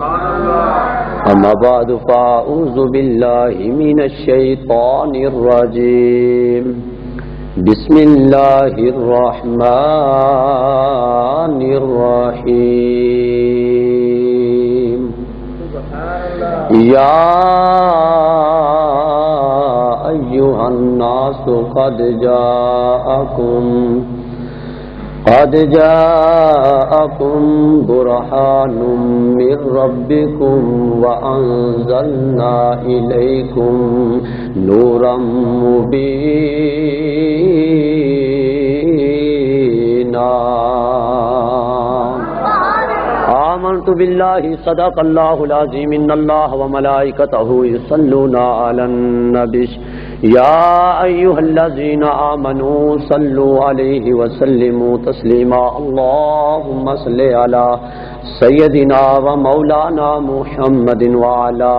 اما بعد فاعوذ باللہ من الشیطان الرجیم بسم اللہ الرحمن الرحیم یا ایھا الناس قد جاءکم برہان من ربکم وانزلنا الیکم نورا مبینا آمنت باللہ صدق اللہ العظیم ان اللہ وملائکتہ یصلون علی النبی یا ایھا الذین آمنوا صلوا علیہ وسلموا تسلیما اللہم صل علی سیدنا و مولانا محمد وعلی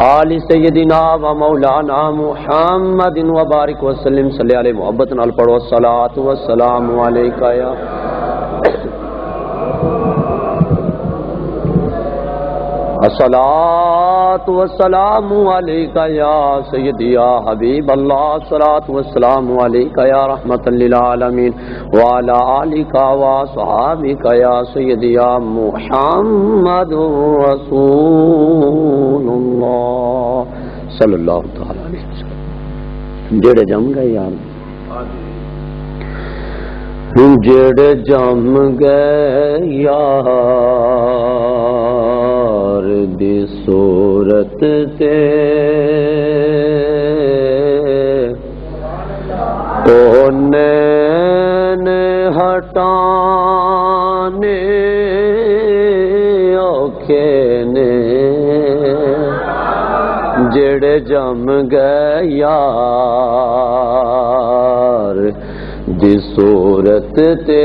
آل سیدنا و مولانا محمد وبارک وسلم صلی علیہ محبت نال پڑھو الصلاۃ والسلام علیکہ یا الصلاۃ والسلام علیکہ یا سیدی یا حبیب اللہ الصلاۃ والسلام علیکہ یا رحمۃ للعالمین وعلی آلک وصحابک یا سیدی یا محمد رسول اللہ صلی اللہ تعالی علیہ وسلم. جڑے جم گئے یار جڑے جم گئے یار دی صورت تے کونین ہٹانے اوکھے نے جڑے جم گئے یار دی صورت تے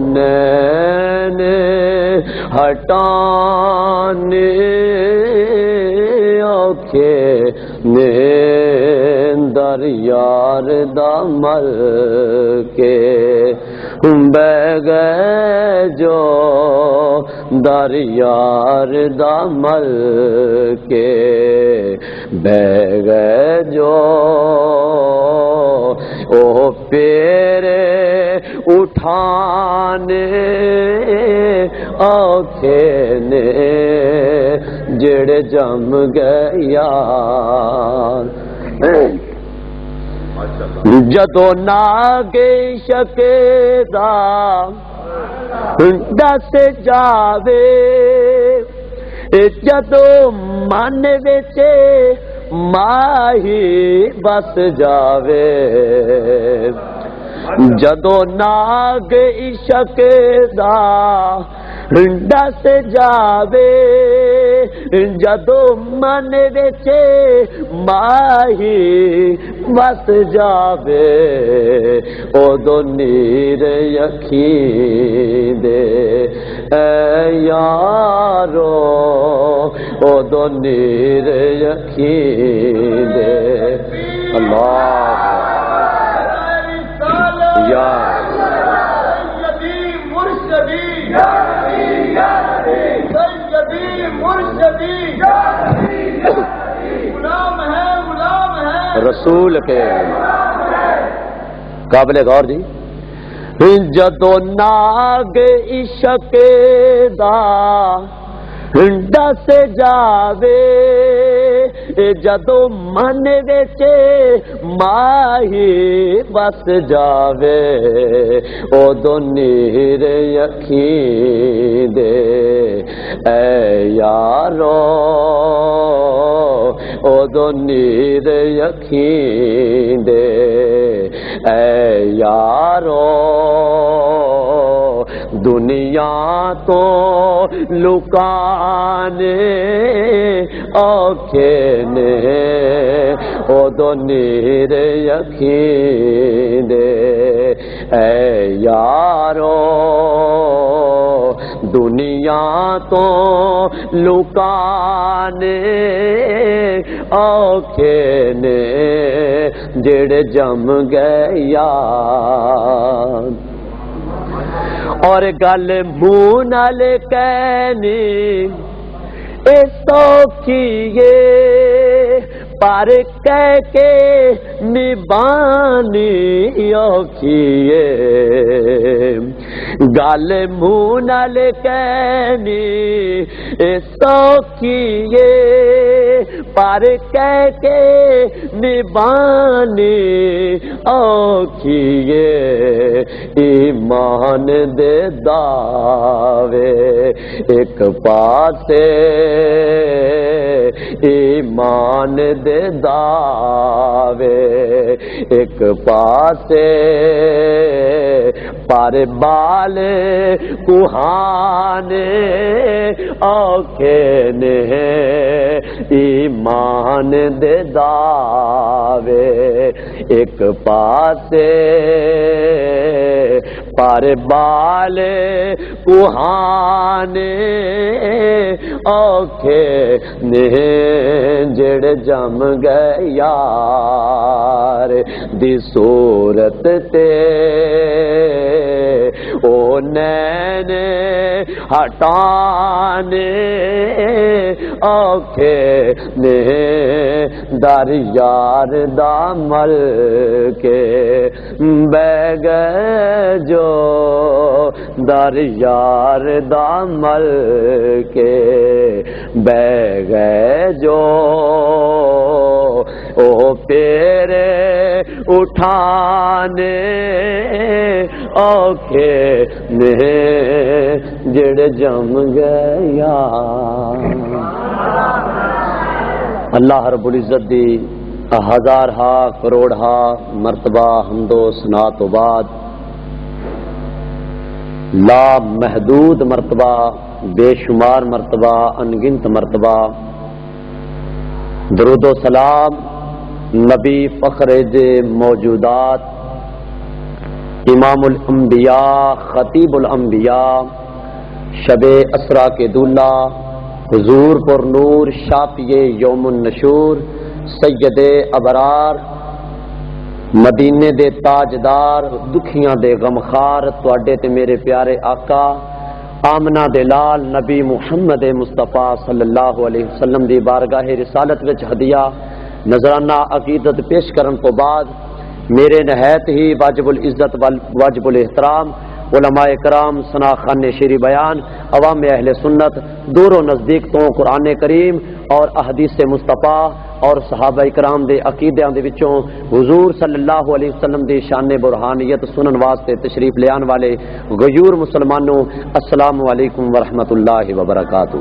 نین ہٹانے اوکھے نیندر یار دا مل کے بہ گئے جو در یار دا مل کے بہ گئے جو او پیرے اٹھانے اوکھے نے جڑے جم گئے یار جدو ناگے شکے دا دس جاوے جدو من وچ ماہی بس جاوے جدو ناگ عشق دا دس جاوے جدو من وچ ماہی بس جاوے اودو نیر اکھیں دے اے یارو اودو نیر اکھیں دے اللہ یا سیدی مرشدی سیدی مرشدی غلام ہے رسول کے قابل غور جی جدو ناگ عشق دا دس جاوے جدو من وچ ماہی بس جاوے اودو نیر اکھیں دے اے یارو اودو نیر اکھیں دے اے یارو دنیا تو لکانے اوکھے نے اودو نیر اکھیں دے اے یارو دنیا تو لکانے اوکھے نے جڑے جم گئے یار اور گل منہ نال کہنی اے سوکھیے پر کہہ کے نبھانی اوکھیے گل منہ نال کہنی اے سوکھیے پر کہہ کے نبھانی اوکھیے ایمان دے دعوے ایک پاسے ایمان دے دعوے ایک پاسے پر بال کوہانے اوکھے نے ایمان دے دعوے ایک پاسے پر بال کوہانے اوکھے نے جڑ جم گئے یار دی صورت تے او نین ہٹانے اوکھے نے در یار دا مل کے بہ گئے جو در یار دا مل کے بہ گئے جو او پیرے اٹھانے اوکھے نے جڑ جم گیا. اللہ رب العزت دی ہزارہا کروڑہا مرتبہ حمد و ثنا تو بعد لا محدود مرتبہ بے شمار مرتبہ انگنت مرتبہ درود و سلام نبی فخر موجودات امام الانبیاء خطیب الانبیاء شب اسرا کے دولہ حضور پر نور شافی یوم النشور سید ابرار مدینے دے تاجدار دکھیاں دے غمخار تواڈے تے میرے پیارے آقا آمنہ دے لال نبی محمد مصطفیٰ صلی اللہ علیہ وسلم دی بارگاہ رسالت وچ ہدیہ نذرانہ عقیدت پیش کرن تو بعد میرے نہایت ہی واجب العزت واجب الاحترام علماء کرام ثنا خان شیری بیان عوام اہل سنت دور و نزدیک تو قرآن کریم اور احادیث مصطفیٰ اور صحابہ کرام دے عقیدیاں دے وچوں حضور صلی اللہ علیہ وسلم دی شان برہانیت سنن واسطے تشریف لے آن والے غیور مسلمانوں السلام علیکم ورحمۃ اللہ وبرکاتہ.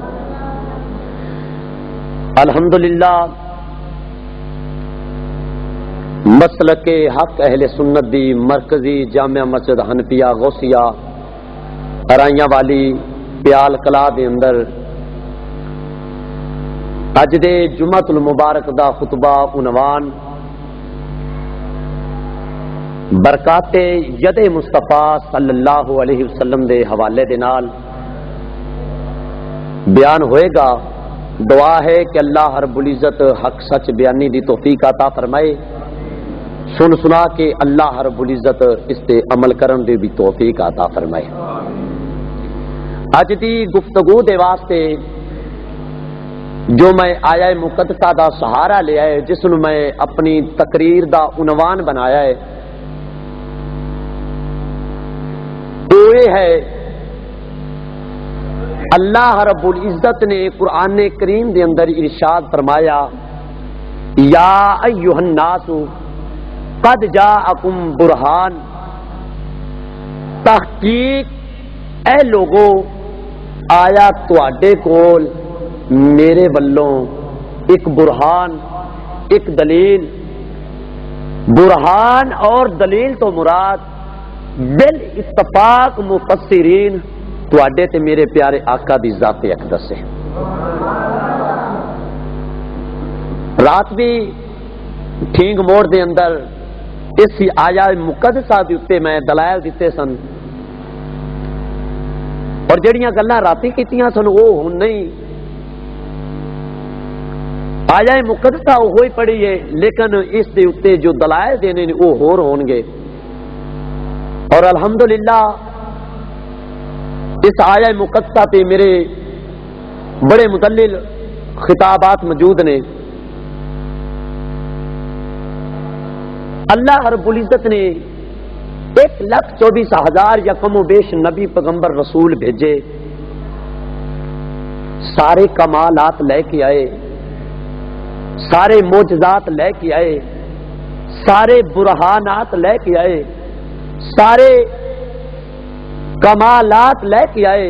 الحمدللہ مسلک حق اہل سنت دی مرکزی جامع مسجد حنفیہ غوثیہ ارائیاں والی پیال کلا دے اندر اج دے جمعۃ المبارک دا خطبہ عنوان برکات ید مصطفیٰ صلی اللہ علیہ وسلم دے حوالے دے نال بیان ہوئے گا. دعا ہے کہ اللہ رب العزت حق سچ بیانی دی توفیق عطا فرمائے. سن سنا کے اللہ رب العزت اس تے عمل کرن دی بھی توفیق عطا فرمائے. اج دی گفتگو دے واسطے جو میں آیا مقدسہ دا سہارا لیا ہے جس نو میں اپنی تقریر دا عنوان بنایا ہے وہ ہے اللہ رب العزت نے قرآن کریم دے اندر ارشاد فرمایا یا ایھا الناس قد جاءکم برہان تحقیق اے لوگو آیا تواڈے کول میرے والوں ایک برہان ایک دلیل. برہان اور دلیل تو مراد بال اتفاق مفسرین تواڈے تے میرے پیارے آقا دی ذات اقدس ہے. رات بھی ٹھینگ موڑ دے اندر اس آیا مقدسہ دے اوتے میں دلائل دیتے سن اور جڑیاں گلاں راتی کیتیاں سن وہ ہن نہیں. آیا مقدسہ وہی پڑھی ہے لیکن اس دے اوتے جو دلائل دینے وہ ہور ہون گے. اور الحمدللہ اس آیہ مقدسہ پہ میرے بڑے مدلل خطابات موجود نے. اللہ رب العزت نے 1,24,000 یا کم و بیش نبی پیغمبر رسول بھیجے، سارے کمالات لے کے آئے، سارے معجزات لے کے آئے، سارے برہانات لے کے آئے، سارے کمالات لے کے آئے،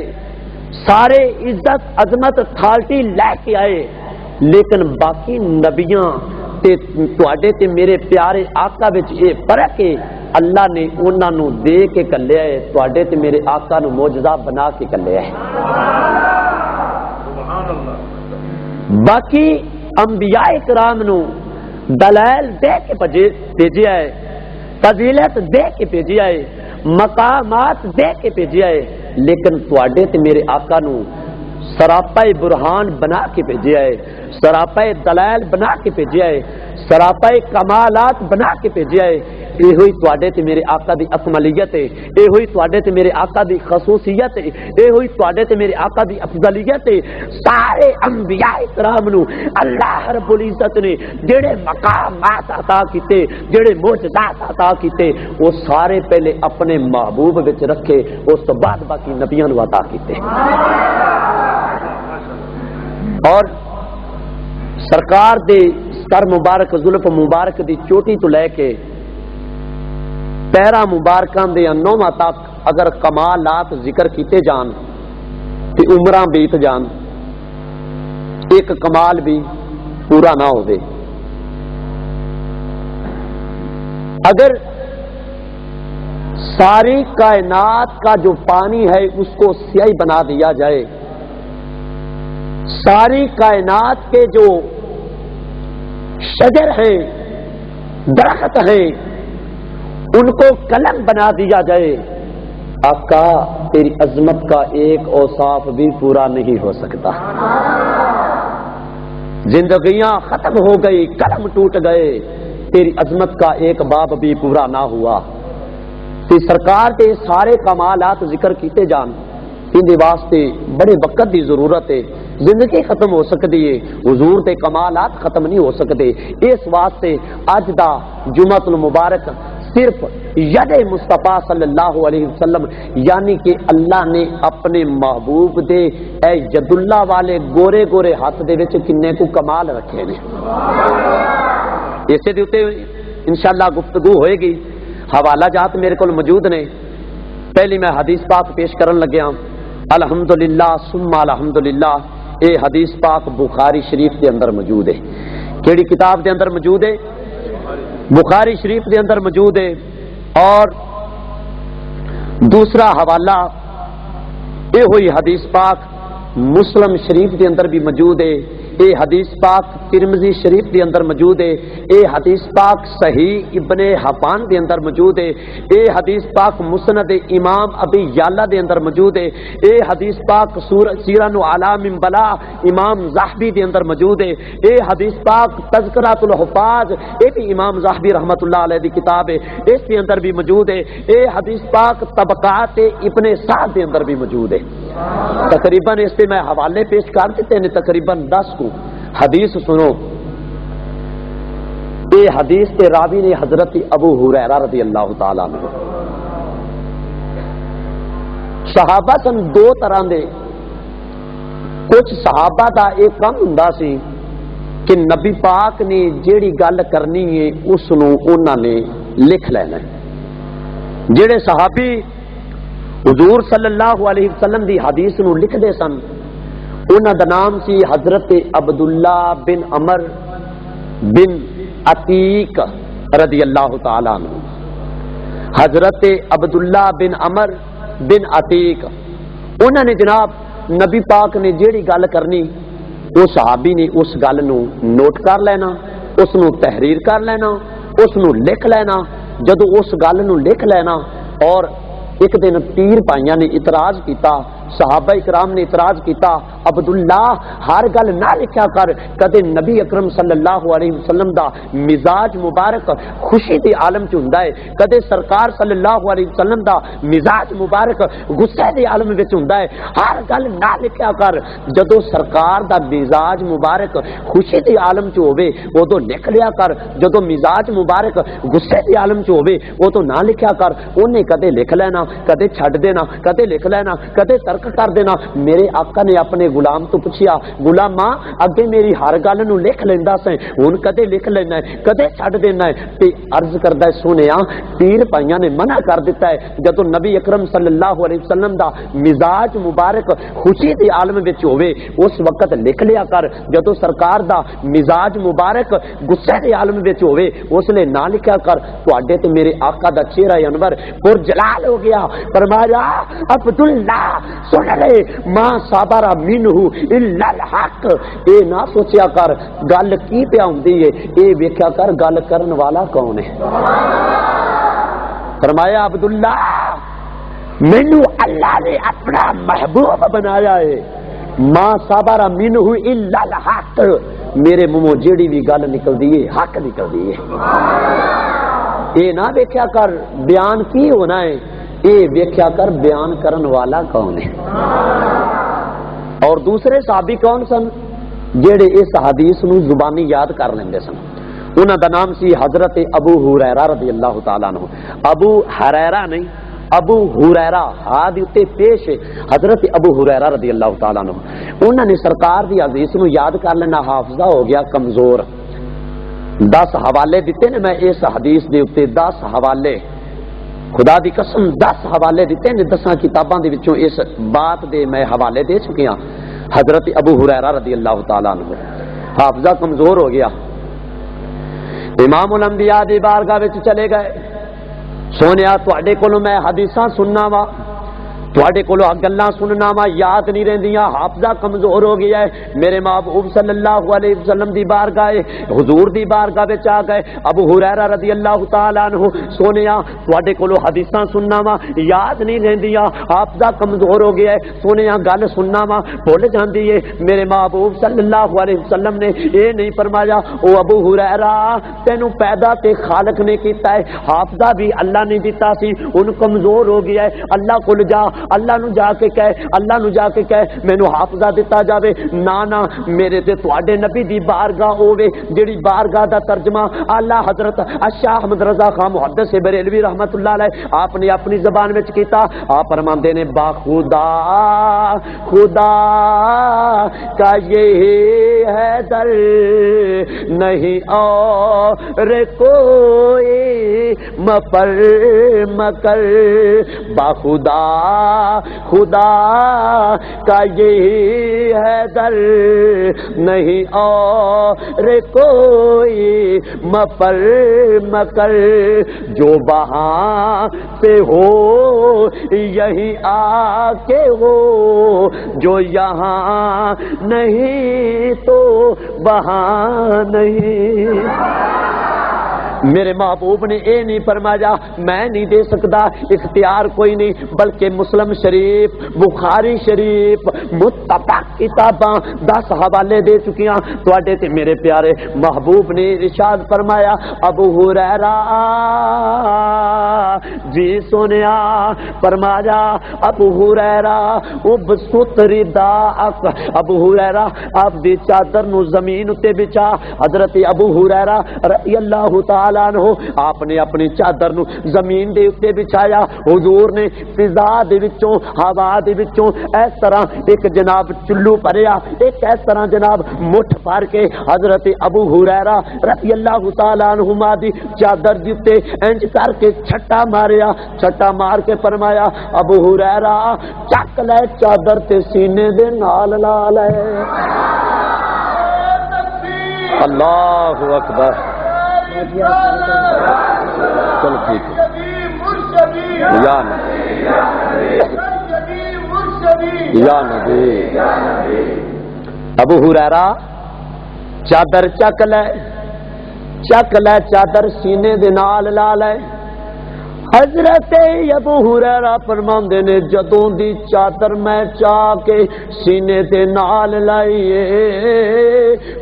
سارے عزت عظمت تھالٹی لے کے آئے، لیکن باقی نبیاں تے تواڈے تے میرے پیارے آقا وچ یہ فرق ہے، اللہ نے انہاں نو دے کے کلیا ہے، تواڈے تے میرے آقا نو معجزہ بنا کے کلیا ہے. باقی انبیاء کرام نو دلائل دے کے بھیجیا ہے، فضیلت دے کے بھیجیا ہے، مقامات دے کے بھیجیا ہے، لیکن تواڈے تے میرے آقا نو سراپا برہان بنا کے بھیجیا ہے، سراپا دلائل بنا کے بھیجیا ہے، سراپا کمالات بنا کے بھیجیا ہے. یہ ہوئی تواڈے تے میرے آقا دی اکملیت ہے، یہ ہوئی تواڈے تے میرے آقا دی خصوصیت ہے، یہ ہوئی تواڈے تے میرے آقا دی افضلیت ہے. سارے انبیاء کرام نو اللہ رب العزت نے جڑے مقامات عطا کیتے، جڑے معجزات عطا کیتے، وہ سارے پہلے اپنے محبوب وچ رکھے، اس تو بعد باقی نبیاں نو عطا کیتے. اور سرکار دے سر مبارک زلف مبارک دی چوٹی تو لے کے پیرا مبارکاں دے نوواں تک اگر کمالات ذکر کیتے جان تے عمراں بیت جان، ایک کمال بھی پورا نہ ہوئے. اگر ساری کائنات کا جو پانی ہے اس کو سیاہی بنا دیا جائے، ساری کائنات کے جو شجر ہیں، درخت ہیں، ان کو قلم بنا دیا جائے، آقا تیری عظمت کا ایک اوصاف بھی پورا نہیں ہو سکتا. زندگیاں ختم ہو گئی، قلم ٹوٹ گئے، تیری عظمت کا ایک باب بھی پورا نہ ہوا. تے سرکار کے سارے کمالات ذکر کیتے جان، ان واسطے بڑے وقت دی ضرورت ہے. زندگی ختم ہو سکتی ہے، حضور دے کمالات ختم نہیں ہو سکتے. اس واسطے اج دا جمعۃ المبارک صرف ید مصطفیٰ صلی اللہ علیہ وسلم یعنی کہ اللہ نے اپنے محبوب دے اے ید اللہ والے گورے گورے ہاتھ دے وچ کنے کو کمال رکھے نے. اسے دے اوتے انشاءاللہ گفتگو ہوئے گی. حوالہ جات میرے کو موجود نے. پہلی میں حدیث پاک پیش کرن لگیا. الحمدللہ ثم الحمدللہ. اے حدیث پاک بخاری شریف دے اندر موجود ہے. کیڑی کتاب دے اندر موجود ہے؟ بخاری شریف دے اندر موجود ہے. اور دوسرا حوالہ یہ ہوئی حدیث پاک مسلم شریف دے اندر بھی موجود ہے. اے حدیث پاک ترمذی شریف دے اندر موجود ہے. اے حدیث پاک صحیح ابن حبان دے اندر موجود ہے. اے حدیث پاک مسند امام ابی یعلا دے اندر موجود ہے. اے حدیث پاک سیرۃ اعلام بلا امام زاہبی دے اندر موجود ہے. اے حدیث پاک تذکرۃ الحفاظ یہ بھی امام زاہبی رحمۃ اللہ علیہ دی کتاب ہے، اس کے اندر بھی موجود ہے. اے حدیث پاک طبقات ابن سعد دے اندر بھی موجود ہے. تقریباً اس پہ میں حوالے پیش کر دیتے ہیں، تقریباً 10 کو. حدیث سنو. یہ حدیث کے راوی نے حضرت ابو ہریرہ رضی اللہ تعالیٰ عنہ. صحابہ سن دو طرح دے. کچھ صحابہ دا ایک کم ہوندا سی کہ نبی پاک نے جیڑی گل کرنی ہے اس نو انہاں نے لکھ لینا ہے. جڑے صحابی حضور صلی اللہ علیہ وسلم دی حدیث نو لکھ دے سن، انہاں دا نام سی حضرت عبداللہ بن عمر بن عتیق رضی اللہ تعالی عنہ. حضرت عبداللہ بن عمر بن عتیق انہوں نے جناب نبی پاک نے جیڑی گل کرنی وہ صحابی نے اس گل نو نوٹ کر لینا، اس نو تحریر کر لینا، اس نو لکھ لینا. جدو اس گل نو لکھ لینا اور ایک دن پیر بھائیاں نے اعتراض کیتا، صحابہ اکرام نے اعتراض کیتا، عبداللہ ہر گل نہ لکھیا کر، کدے نبی اکرم صلی اللہ علیہ وسلم دا مزاج مبارک خوشی دے عالم چ ہوندا ہے، کدے سرکار صلی اللہ علیہ وسلم دا مزاج مبارک غصے دے عالم وچ ہوندا ہے، ہر گل نہ لکھیا کر۔ جدوں سرکار دا مزاج مبارک خوشی دے عالم چ ہوے اودوں لکھ لیا کر، جدوں مزاج مبارک غصے دے عالم چ ہوے اودوں نہ لکھیا کر۔ اونے کدے لکھ لینا، کدے چھڈ دینا، کدے لکھ لینا، کدے ترک کر دینا۔ میرے آقا نے اپنے غلام تو پوچھیا، غلاماں اگے میری ہر گل نو لکھ لیندا سی، ہن کدے لکھ لینا ہے، کدے چھڈ دینا ہے؟ تے عرض کردا ہے سونیا پیر پائیاں نے منع کر دیتا ہے، جدوں نبی اکرم صلی اللہ علیہ وسلم دا مزاج مبارک خوشی دے عالم وچ ہوے اس وقت لکھ لیا کر، جدوں سرکار دا مزاج مبارک غصے دے عالم وچ ہوے اس لیے نہ لکھیا کر۔ تواڈے تے میرے آقا دا چہرہ انور پر جلال ہو گیا، فرمایا عبداللہ سن لے ما صبر منہ الا الحق، اے نہ سوچیا کر گل کی پیا ہوندی ہے، اے ویکھیا کر گل کرن والا کون ہے۔ فرمایا عبداللہ مینو اللہ نے اپنا محبوب بنایا ہے، ما صبر منہ الا الحق، میرے منہوں جیڑی بھی گل نکلدی ہے حق نکلدی ہے۔ اے نہ ویکھیا کر بیان کی ہونا ہے، اے ویکھیا کر بیان کرن والا کون ہے۔ اور دوسرے صحابی کون سن جیڑے اس حدیث نو زبانی یاد کر لیندے سن؟ انہاں دا نام سی حضرت ابو ہریرہ رضی اللہ تعالیٰ عنہ۔ ابو ہریرہ نہیں، ابو ہریرہ ہاں دی اتے پیش ہے، حضرت ابو ہریرہ رضی اللہ تعالیٰ عنہ۔ انہاں نے سرکار دی حدیث نو یاد کر لینا، حافظہ ہو گیا کمزور۔ 10 حوالے دیتے نے میں اس حدیث دے اتے، 10 حوالے، خدا دی قسم 10 حوالے دیتے نے، 10 کتاباں دے وچوں اس بات دے میں حوالے دے چکے ہاں۔ حضرت ابو ہریرہ رضی اللہ تعالیٰ عنہ حافظہ کمزور ہو گیا، امام الانبیاء دی بارگاہ وچ چلے گئے، سونیا تواڈے کولوں میں حدیثاں سننا وا، تواڈے کولوں گلاں سننا وا، یاد نہیں رہندیاں، حافظہ کمزور ہو گیا ہے۔ میرے محبوب صلی اللہ علیہ وسلم دی بارگاہ حضور دی بارگاہ وچ آ گئے، ابو ہریرہ رضی اللہ تعالیٰ عنہ سونیا تواڈے کولوں حدیثاں سننا وا، یاد نہیں رہندیاں، حافظہ کمزور ہو گیا ہے، سونیا گل سننا وا بھول جاندی ہے۔ میرے محبوب صلی اللہ علیہ وسلم نے یہ نہیں فرمایا او ابو ہریرہ تینوں پیدا تے خالق نے کیتا ہے، حافظہ بھی اللہ نے دیتا سی، ان کمزور ہو گیا ہے، اللہ کول جا، اللہ نو جا کے کہے، اللہ نو جا کے کہے مینوں حافظہ دتا جاوے۔ نانا میرے تے تواڈے نبی دی بارگاہ ہوے جڑی بارگاہ دا ترجمہ اعلی حضرت شاہ احمد رضا خان محدث بریلوی رحمت اللہ علیہ آپ نے اپنی زبان وچ کیتا۔ آپ فرماندے نے با خدا خدا کا یہ ہے در نہیں اور کوئی مپر مکر، با خدا خدا کا یہی ہے در نہیں اور کوئی مپر مکر، جو وہاں سے ہو یہی آ کے ہو، جو یہاں نہیں تو وہاں نہیں۔ میرے محبوب نے اے نہیں فرمایا میں نہیں دے سکتا، اختیار کوئی نہیں، بلکہ مسلم شریف بخاری شریف متفق کتاباں 10 حوالے دے چکیاں تواڈے تے میرے پیارے محبوب نے ارشاد فرمایا ابو ہریرہ جی سنیا، فرمایا ابو ہریرہ ابسط رداءک، ابو ہریرہ آپ دی چادر نو زمین تے بچا۔ حضرت ابو ہریرہ رضی اللہ تعالی عنہ آپ نے اپنی چادر نو زمین دے اوتے بچھایا، حضور نے فضا دے وچوں ہوا دے وچوں اس طرح ایک جناب چلو پریا، ایک اس طرح جناب مٹھ پھار کے حضرت ابو ہریرہ رضی اللہ تعالی عنہما دی چادر دے اوتے انج کر کے چھٹا ماریا، چھٹا مار کے فرمایا ابو ہریرہ چک لے چادر تے سینے دے نال لا لے۔ اللہ اکبر، چل ٹھیک ہے یا نبی یا نبی۔ ابو ہریرہ چادر چک لے چادر سینے دے نال لا لے، حضرت ابو ہریرہ فرماندے نے جدوں دی چادر میں چاہ کے سینے تے نال لائیے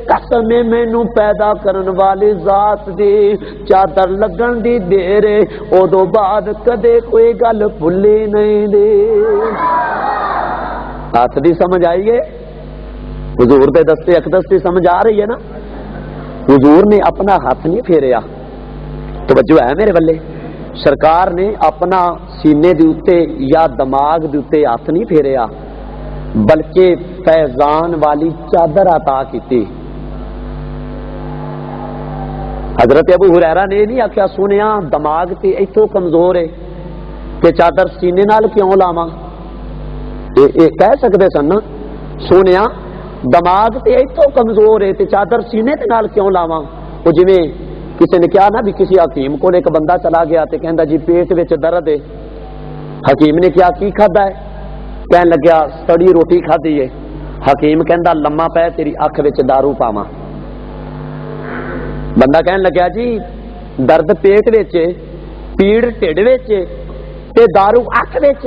قسم مینوں پیدا کرن والی ذات دی چادر لگن دی دیر اودوں بعد کدے کوئی گل بھلی نہیں دی. ہاتھ دی سمجھ آئی ہے حضور دے دستے اقدس دی سمجھ آ رہی ہے نا. حضور نے اپنا ہاتھ نہیں پھیریا, توجہ ہے میرے بلے, سرکار نے اپنا سینے دے اوتے یا دماغ دے اوتے ہاتھ نہیں پھیریا بلکہ فیضان والی چادر عطا کیتی. حضرت ابو ہریرہ نے نہیں آخیا سنیا دماغ تے ایتھوں کمزور ہے کہ چادر سینے نال کیوں لاواں, کہہ سکتے سن نا سنیا دماغ تے ایتھوں کمزور ہے تے چادر سینے تے نال کیوں لاواں. وہ جویں کسی نے کیا نا بھی کسی حکیم کو ایک بندہ چلا گیا تے کہندا جی پیٹ وچ درد ہے. حکیم نے کیا کی کھادا ہے, کہن لگیا سڑی روٹی کھادی ہے. حکیم کہندا لما پے تیری اکھ وچ دارو پاواں. بندہ کہن لگیا جی درد پیٹ وچ پیڑ ٹھڈ وچ تے دارو اکھ وچ.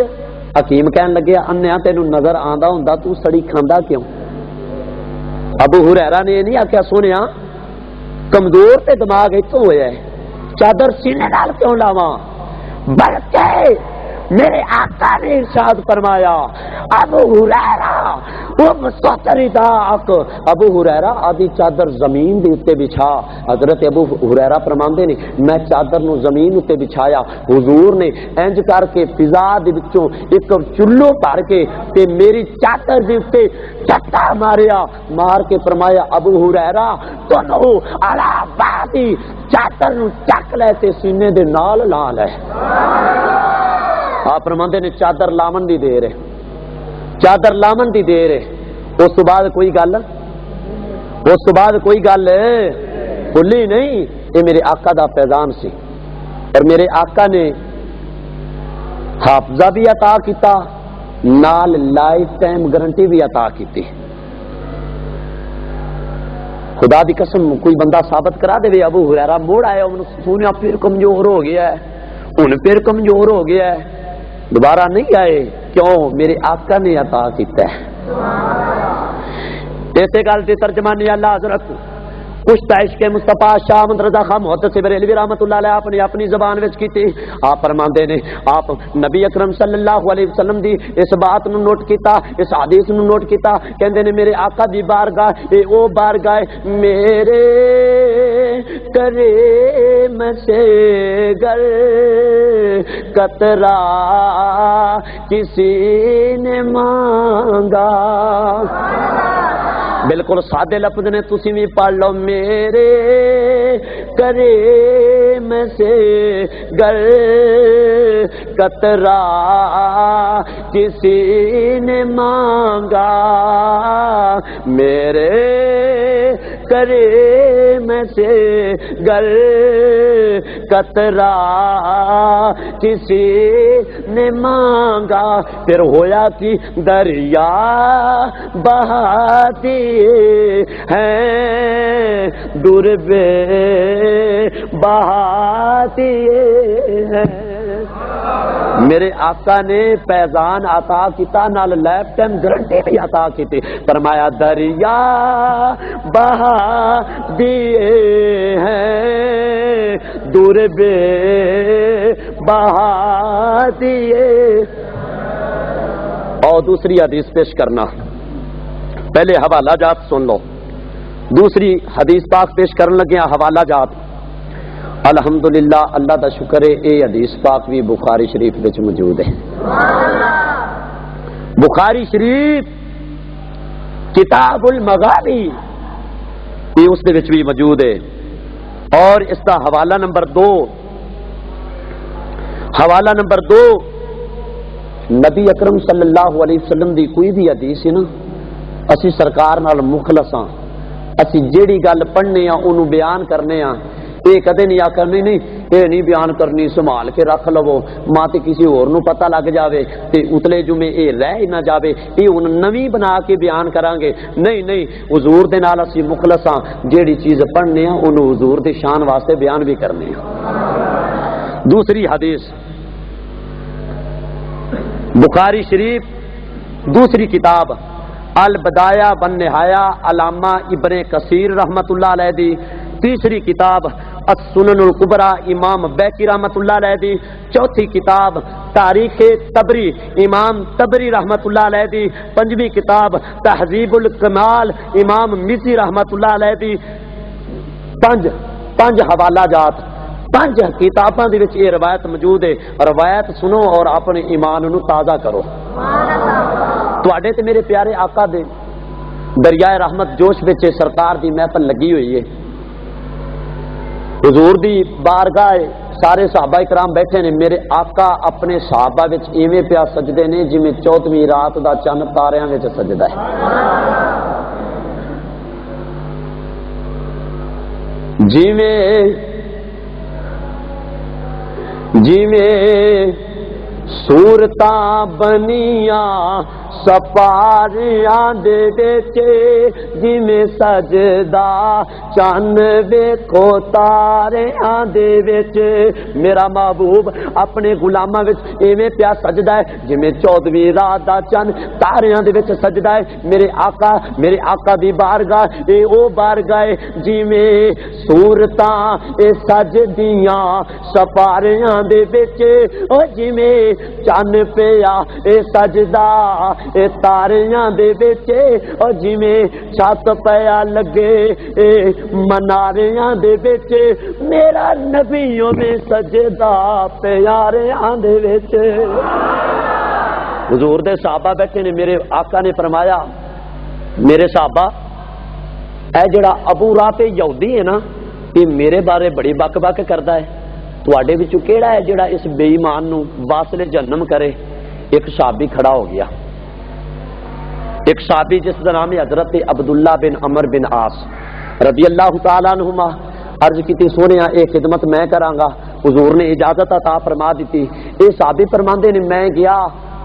حکیم کہن لگیا انیا تینوں نظر آندا ہوندا تو سڑی کھاندا کیوں. ابو ہریرہ نے نہیں آخیا سنیا کمزور تے دماغ اتوں ہوا ہے چادر سینے نال کیوں لاواں, بلکہ میرے آقا نے ارشاد فرمایا ابو ہریرہ وہ مسوتری داک ابو ہریرہ آدھی چادر زمین دے اوتے بچھا. حضرت ابو ہریرہ فرماندے نے میں چادر نو زمین اوتے بچھایا. حضور نے انج کر کے فضا دے وچوں ایک چلو بھر کے تے میری چادر دے اوتے چٹا ماریا, مار کے فرمایا ابو ہریرہ تنو علی بعدی چادر نو چک لے تے سینے دے نال لا لے. آپ فرماندے نے چادر لامن دی دیر ہے, چادر لامن دی دیر ہے. اس تو بعد کوئی گل, اس تو بعد کوئی گل بھلی نہیں. یہ میرے آقا دا فیضان سی اور میرے آقا نے حافظہ بھی عطا کیتا نال لائف ٹائم گارنٹی بھی عطا کیتی. خدا دی قسم کوئی بندہ ثابت کرا دے ابو ہریرہ موڑ آیا سونیا پھر کمزور ہو گیا ہے, ہن پھر کمزور ہو گیا ہے, دوبارہ نہیں آئے کیوں میرے آقا نے عطا کیتا ہے. ایسے گل کی ترجمانی اللہ حضرت کچھ عشق مصطفیٰ شاہ احمد رضا خان محدث بریلوی رحمۃ اللہ علیہ آپ نے اپنی زبان وچ کیتی. آپ فرماندے نے آپ نبی اکرم صلی اللہ علیہ وسلم دی اس بات نو نوٹ کیتا, اس حدیث نو نوٹ کیتا. کہندے نے میرے آقا دی بارگاہ اے او بارگاہ میرے کریم سے گر قطرہ کسی نے مانگا. بالکل سادے لفظ نے تسی بھی پڑھ لو میرے کریم سے گر قطرہ کسی نے مانگا, میرے کریم سے گر قطرہ کسی نے مانگا. پھر ہویا کہ دریا بہاتی ہیں دور بے بہاتی ہیں. میرے آقا نے فیضان عطا کیتا نال لائف ٹائم گارنٹی بھی عطا کیتی. فرمایا دریا بہا دیے ہیں دور بے بہا دیے. اور دوسری حدیث پیش کرنا, پہلے حوالہ جات سن لو, دوسری حدیث پاک پیش کرنے لگے حوالہ جات. الحمدللہ اللہ دا شکر ہے اے حدیث پاک بھی بخاری شریف وچ موجود ہے. بخاری شریف کتاب المغازی یہ اس دے وچ بھی موجود ہے. اور اس دا حوالہ نمبر 2, حوالہ نمبر 2 نبی اکرم صلی اللہ علیہ وسلم دی کوئی بھی حدیث ہے نا اسی سرکار نال مخلص ہاں, اسی جیڑی گل پڑھنے ہاں انہوں بیان کرنے ہاں. یہ کدے نہیں آخر نہیں یہ نہیں بیان کرنی سنبھال کے رکھ لو ماں تے کسی اور نو پتہ لگ جاوے تے اتلے جمعے اے رہ ہی نہ جاوے یہ ہن نویں بنا کے بیان کران گے. نہیں نہیں حضور دے نال اسی مخلص ہاں, جیڑی چیز پڑھنے ہاں انہوں حضور دے شان واسطے بیان بھی کرنے ہاں. دوسری حدیث بخاری شریف دوسری کتاب البدایہ والنہایہ علامہ ابن کثیر رحمت اللہ علیہ دی، تیسری کتاب السنن الکبریٰ امام بیہقی رحمت اللہ علیہ دی، چوتھی کتاب تاریخ طبری امام طبری رحمت اللہ علیہ دی، پنجویں کتاب تہذیب الکمال امام مزی رحمت اللہ علیہ دی، پنج حوالہ جات، 5 کتاباں دے وچ یہ روایت موجود ہے۔ روایت سنو اور اپنے ایمان نو تازہ کرو۔ تواڈے تے میرے پیارے آقا دے دریائے رحمت جوش وچ سرکار دی محفل لگی ہوئی ہے، حضور دی بارگاہ سارے صحابہ کرام بیٹھے نے، میرے آقا اپنے صحابہ وچ ایویں پیا سجدے نے جویں 14ویں رات دا چند تاریاں وچ سجدا ہے۔ جیویں صورتاں بنیاں سپاریاں دے وچ، جویں سجدہ چن ویکھو تاریاں دے وچ، میرا محبوب اپنے غلاماں وچ ایویں پیا سجدا ہے جویں 14ویں رات دا چن تاریاں دے وچ سجدا ہے۔ میرے آقا دی بارگاہ اے او بارگاہ جویں صورتاں اے سجدیاں سپاریاں دے وچ، او جویں چن پیا اے سجدہ اے تاریاں دے وچ، او جویں چھت پیا لگے اے مناریاں دے وچ، میرا نبیوں میں سجدہ پیاریاں دے وچ۔ حضور دے صحابہ بیٹھے نے، میرے آقا نے فرمایا میرے صحابہ اے جڑا ابو رافع یہودی ہے نا، یہ میرے بارے بڑی بک بک کردا ہے، تواڈے وچوں کیڑا ہے جڑا اس بے ایمان نو واصل جہنم کرے؟ ایک صحابی کھڑا ہو گیا، ایک صحابی جس کا نام ہے حضرت عبداللہ بن عمر بن عاص رضی اللہ تعالیٰ عنہما۔ عرض کی سونیا اے خدمت میں کراں گا، حضور نے اجازت عطا فرما دیتی۔ اے صحابی فرماندے نے میں گیا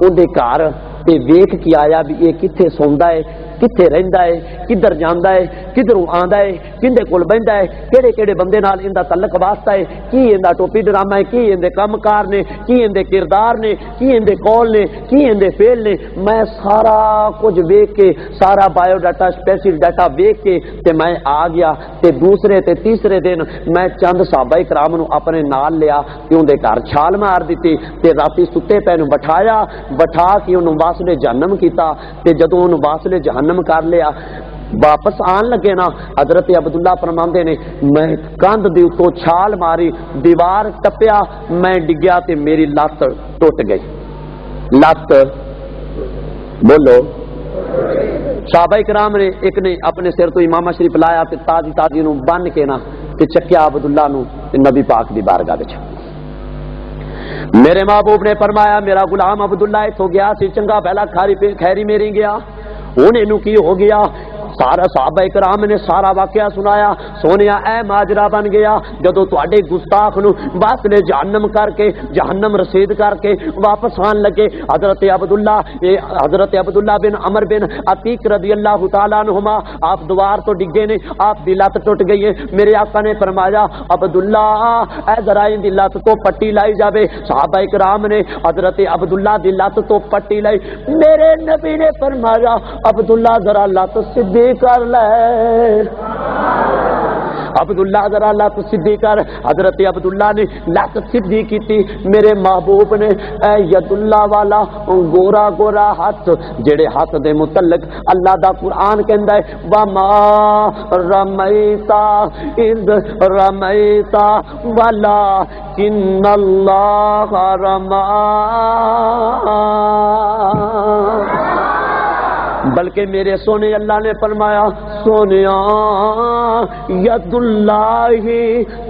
اندے گھر تے ویکھ کے آیا بھی یہ کتھے سوندا ہے، کتھے رہندا ہے، کدھر جاندا ہے، کدھروں آندا ہے، کندے کول بہندا ہے، کیڑے کیڑے بندے نال ایندا تعلق واسطہ ہے، کی ایندا ٹوپی ڈرامہ ہے، کی ایندے کم کار نے، کی ایندے کردار نے، کی ایندے قول نے، کی ایندے فعل نے۔ میں سارا کچھ ویکھ کے، سارا بایو ڈاٹا اسپیشل ڈاٹا ویکھ کے تے میں آ گیا تے دوسرے تے تیسرے دن میں چند صحابہ کرام نو اپنے نال لیا تے اون دے گھر چھال مار دتی تے راتی ستے پے نو بٹھا کے اونوں واصل جہنم کیتا تے جدوں اونوں واصل جہنم کر لیا واپس آن لگے نا، حضرت عبداللہ فرماندے نے میں کندھ دی اتوں چھال ماری، دیوار ٹپیا، میں ڈگیا تے میری لت ٹوٹ گئی۔ لت بولو، صحابہ کرام نے ایک نے اپنے سر تو امامہ شریف لایا تے تازی نو بن کے نا تے چکیا عبداللہ نو تے نبی پاک دی بارگاہ وچ۔ میرے محبوب نے فرمایا میرا غلام عبداللہ اتوں گیا سی، چنگا پہلا خیری میری گیا، ہن اینو کی ہو گیا؟ سارا صحابہ کرام نے سارا واقعہ سنایا، سونیا اے ماجرا بن گیا جدو تواڈے گستاخ نو واصل جہنم کر کے جہنم رسید کر کے واپس آن لگے حضرت عبداللہ بن عمر بن عتیق رضی اللہ تعالیٰ عنہما، آپ دوار تو ڈگے نے، آپ دی لت ٹوٹ گئی ہے۔ میرے آقا نے فرمایا عبداللہ اے ذرا ان دی لت تو پٹی لائی جاوے۔ صحابہ کرام نے حضرت عبداللہ دی لت تو پٹی لائی، میرے نبی نے فرمایا عبداللہ ذرا لت سیدھی کر لے، عبداللہ ذرا لت سیدھی کر۔ حضرت عبداللہ نے لت سیدھی کیتی، میرے محبوب نے اے ید اللہ والا گورا گورا ہاتھ، جڑے ہاتھ دے متعلق اللہ دا قرآن کہندا ہے وما رمیتا اذ رمیتا ولکن اللہ رما، بلکہ میرے سونے اللہ نے فرمایا سونیا ید اللہ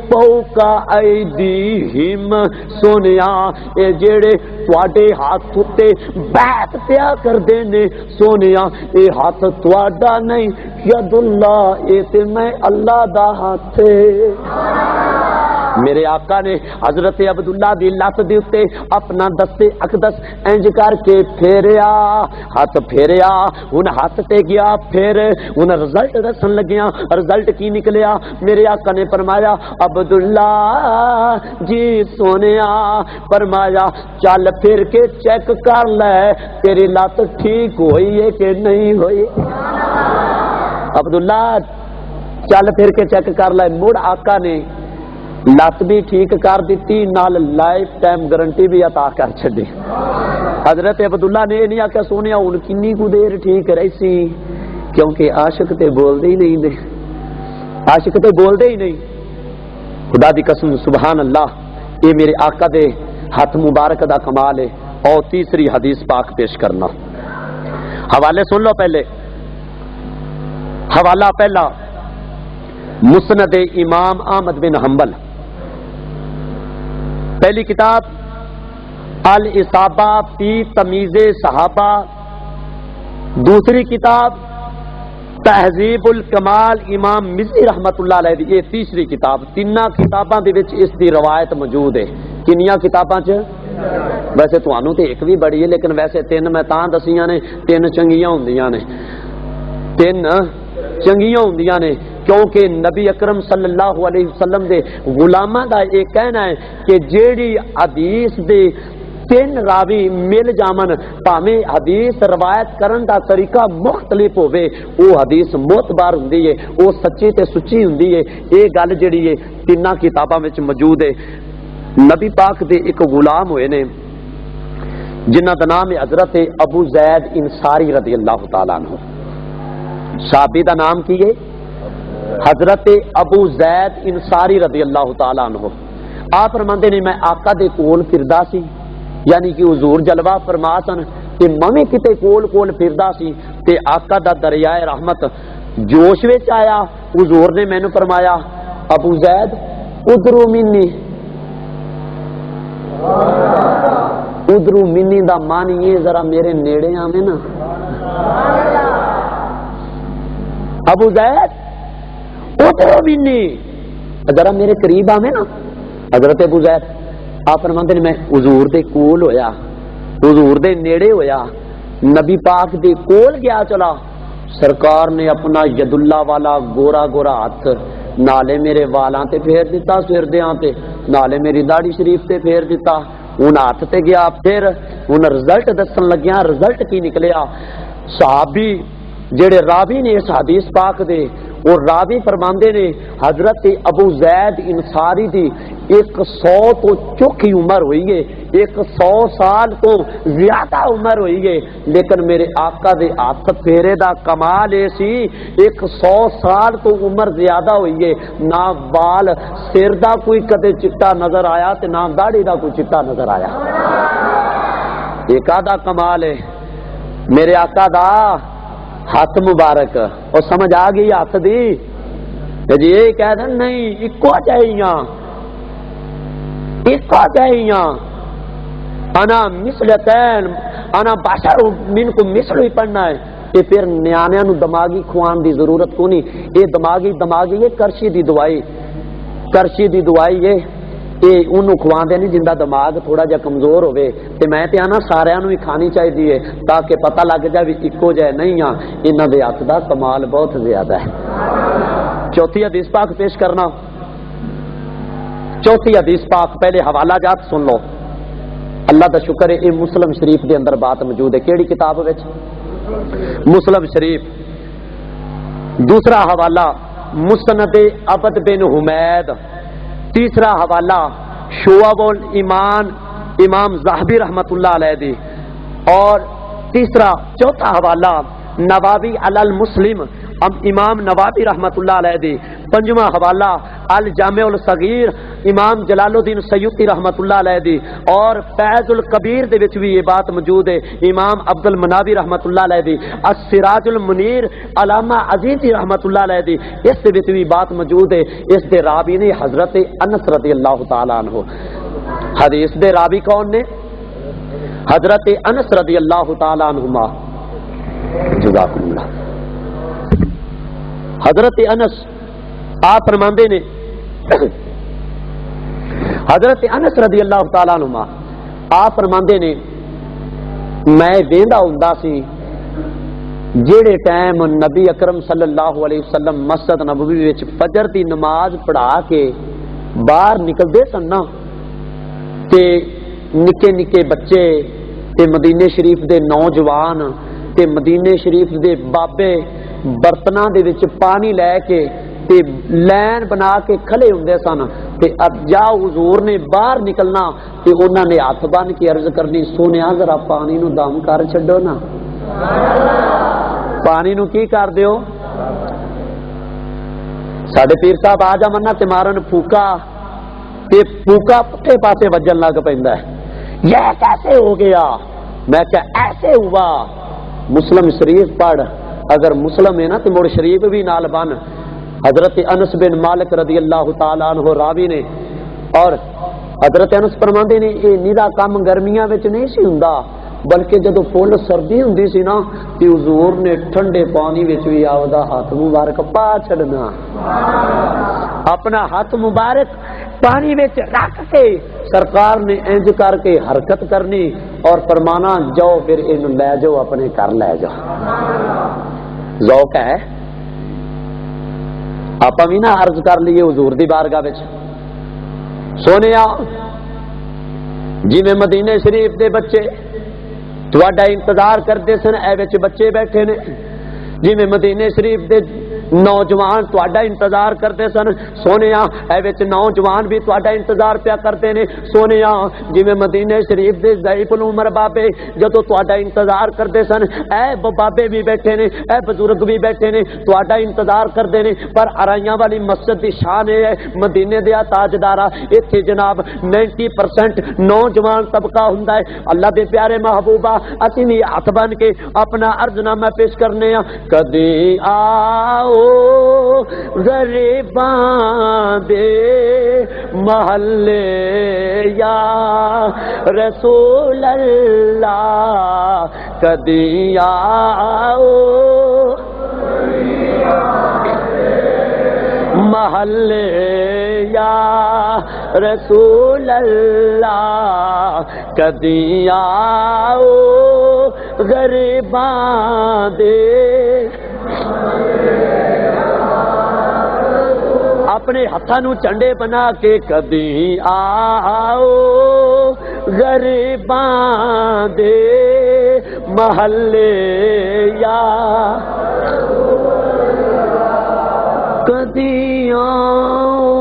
فوق ایدیہم، سونیا اے جڑے تواڈے ہاتھ تے بیعت پیا کردے نے، سونیا اے ہاتھ تواڈا نہیں، ید اللہ اے تے میں اللہ دا ہاتھ ہے۔ میرے آقا نے حضرت عبداللہ دی لت دے اتے اپنا دستے اقدس انج کر کے پھیریا، ہاتھ پھیریا، ان ہاتھ تے گیا پھر ان رزلٹ دسن لگیا، رزلٹ کی نکلیا؟ میرے آقا نے فرمایا عبداللہ جی سونیا، فرمایا چل پھر کے چیک کر لے تیری لت ٹھیک ہوئی ہے کہ نہیں ہوئی۔ عبداللہ چل پھر کے چیک کر لے۔ مڑ آقا نے لت بھی ٹھیک کر دیتی، نال لائف ٹائم گارنٹی بھی عطا کر چھڈی۔ حضرت عبداللہ نے نہیں آخیا سونے ہن کنی کو دیر ٹھیک رہی سی، کیونکہ عاشق تے بولدے ہی نہیں نے، عاشق تے بولدے ہی نہیں۔ خدا دی قسم سبحان اللہ، یہ میرے آقا دے ہاتھ مبارک دا کمال ہے۔ اور تیسری حدیث پاک پیش کرنا، حوالے سن لو پہلے۔ حوالہ پہلا مسند امام احمد بن حنبل، پہلی کتاب الاصابہ فی تمیز صحابہ، دوسری کتاب تہذیب الکمال امام مزی رحمت اللہ علیہ دی، یہ تیسری کتاب۔ تیناں کتاباں دے وچ اس دی روایت موجود ہے۔ کنیاں کتاباں چ؟ ویسے تانوں تے ایک بھی بڑی ہے، لیکن ویسے تین میں تاں دسیاں نے، تین چنگیاں ہوندیاں نے، تین چنگیاں ہوندیاں نے، کیونکہ نبی اکرم صلی اللہ علیہ وسلم دے غلاماں دا یہ کہنا ہے کہ جیڑی حدیث دے تین راوی مل جامن، پاویں حدیث روایت کرن دا طریقہ مختلف ہوئے، وہ حدیث معتبر ہوندی ہے، وہ سچی تے سچی ہوندی ہے۔ یہ گل جڑی ہے تیناں کتاباں وچ موجود ہے۔ نبی پاک دے ایک غلام ہوئے نے جنہ دا نام ہے حضرت ابو زید انصاری رضی اللہ تعالیٰ عنہ۔ صحابی دا نام کی ہے حضرت ابو زید انصاری رضی اللہ تعالیٰ عنہ۔ آپ فرماندے نے میں آقا دے کول پھردا سی، یعنی کہ حضور جلوہ فرما سن تے میں کتے کول کول پھردا سی تے آقا دا دریائے رحمت جوش وچ آیا۔ حضور نے مینوں فرمایا ابو زید ادرو منی، ادرو منی دا معنی یہ ذرا میرے نیڑے آویں نا۔ ابو زید ادرو منی، ذرا میرے قریب آویں نا۔ حضرت ابو زید آپ فرماندے نے میں حضور دے کول ہویا، حضور دے نیڑے ہویا، نبی پاک دے کول گیا چلا، سرکار نے اپنا ید اللہ والا گورا گورا ہاتھ نالے میرے والاں تے پھیر دیتا، سر دیاں تے نالے میری داڑھی شریف تے پھیر دیتا۔ ان ہاتھ تے گیا پھر ان رزلٹ دسن لگیا، رزلٹ کی نکلیا؟ صحابی جڑے راوی نے اس حدیث پاک دے، وہ راوی فرماندے نے حضرت ابو زید انصاری دی 100 تو چوکھی عمر ہوئی ہے، 100 سال تو زیادہ عمر ہوئی ہے، لیکن میرے آقا دے ہاتھ پھیرے دا کمال اے سی 100 سال تو عمر زیادہ ہوئی ہے، نہ بال سر دا کوئی کدے چٹا نظر آیا تے نہ داڑھی دا کوئی چٹا نظر آیا۔ یہ کادا کمال ہے میرے آقا دا ہاتھ مبارک۔ اور سمجھ آ گئی ہاتھ دی جی؟ یہ کہہ دیں نہیں اکو چاہیے، اکو چاہیے، انا مثلتین انا بشر منکم مثل ہی پڑھنا ہے کہ پھر نیانیاں نو دماغی کھوان دی ضرورت کو نہیں۔ یہ دماغی یہ کرشی دی دعائی، کرشی دی دعائی ہے، یہ انہوں کھواندے نہیں جندا دماغ تھوڑا جا کمزور ہوئے تے میں تے آنا ساریاں نو ہی کھانی چاہیے تاکہ پتہ لگ جائے بھی اکو جائے نہیں ہاں۔ انہاں دے ہاتھ دا کمال بہت زیادہ ہے۔ چوتھی حدیث پاک پیش کرنا، چوتھی حدیث پاک پہلے حوالہ جات سن لو۔ اللہ دا شکر ہے یہ مسلم شریف دے اندر بات موجود ہے۔ کیڑی کتاب وچ؟ مسلم شریف۔ دوسرا حوالہ مسند عبد بن حمید، تیسرا حوالہ شعب الایمان امام ذہبی رحمت اللہ علیہ دی، اور چوتھا حوالہ نواوی علی المسلم امام نواوی رحمت اللہ علیہ دی، پنجواں حوالہ الجامع الصغیر امام جلال الدین سیوطی رحمت اللہ علیہ دی، اور فیض الکبیر دے وچ بھی یہ بات موجود ہے امام عبد المناوی رحمت اللہ علیہ دی، السراج المنیر علامہ عزیزی رحمت اللہ علیہ دی، اس دے وچ بھی بات موجود ہے۔ اس دے راوی نے حضرت انس رضی اللہ تعالی عنہ۔ حدیث دے راوی کون نے؟ حضرت انس رضی اللہ تعالی عنہما، جزاکم اللہ۔ حضرت انس آپ فرماندے نے حضرت انس رضی اللہ تعالیٰ عنہ آپ فرماندے نے میں ویندا ہوندا سی جیڑے ٹائم نبی اکرم صلی اللہ علیہ وسلم مسجد نبوی وچ فجر دی نماز پڑھا کے باہر نکلدے سن نا تے نکے نکے بچے تے مدینے شریف دے نوجوان تے مدینے شریف دے بابے برتناں دے وچ پانی لے کے تے لین بنا کے کھلے ہوندے سن تے اب جا حضور نے باہر نکلنا تے انہاں نے ہاتھ بن کے عرض کرنی سونیا ذرا پانی نو دم کر چھڈو نا پانی نو کی کر دیو ساڈے پیر صاحب آ جا منا تے مارن پھوکا تے پھوکا پٹھے پاسے وجن لگ پیندا ہے یہ کیسے ہو گیا میں کہ ایسے ہوا مسلم شریف پڑھ اگر مسلم ہے نا تو مڑ شریف بھی نال بن حضرت انس بن مالک رضی اللہ تعالیٰ عنہ راوی نے اور حضرت انس فرماندے نے یہ نیرا کام گرمیاں وچ نہیں سی ہوندا بلکہ جدو فل سردی ہوندی سی نا تے حضور نے ٹھنڈے پانی وچ بھی آپدا ہاتھ مبارک پا چھڑنا اپنا ہاتھ مبارک پانی وچ رکھ کے سرکار نے انج کر کے حرکت کرنی اور فرمانا جاؤ پھر ان لے جاؤ اپنے گھر لے جاؤ ذوق ہے آپ بھی نہ عرض کر لیے حضور دی بارگاہ وچ سونیا جی میں مدینے شریف دے بچے تہاڈا انتظار کرتے سن اے وچ بچے بیٹھے نے جی میں مدینے شریف دے نوجوان تہاڈا انتظار کرتے سن سونیا اے وچ نوجوان بھی تہاڈا انتظار پیا کرتے نے سونیا جی میں مدینے شریف دے ضعیف العمر بابے جدوں تہاڈا انتظار کرتے سن اے بابے بھی بیٹھے نے اے بزرگ بھی بیٹھے نے تہاڈا انتظار کرتے نے پر ارائیاں والی مسجد دی شان ہے مدینے دیا تاجدارا ایتھے جناب 90% نوجوان طبقہ ہوندا ہے اللہ دے پیارے محبوبہ اسی بھی ہاتھ بن کے اپنا عرض نامہ پیش کرنے ہاں کدی آؤ غریباں دے محلے یا رسول اللہ کدی آؤ محلے یا رسول اللہ کدی آؤ غریباں دے اپنے ہاتھاں نو چنڈے بنا کے کدی آؤ غریباں دے محلے یا کدی آؤ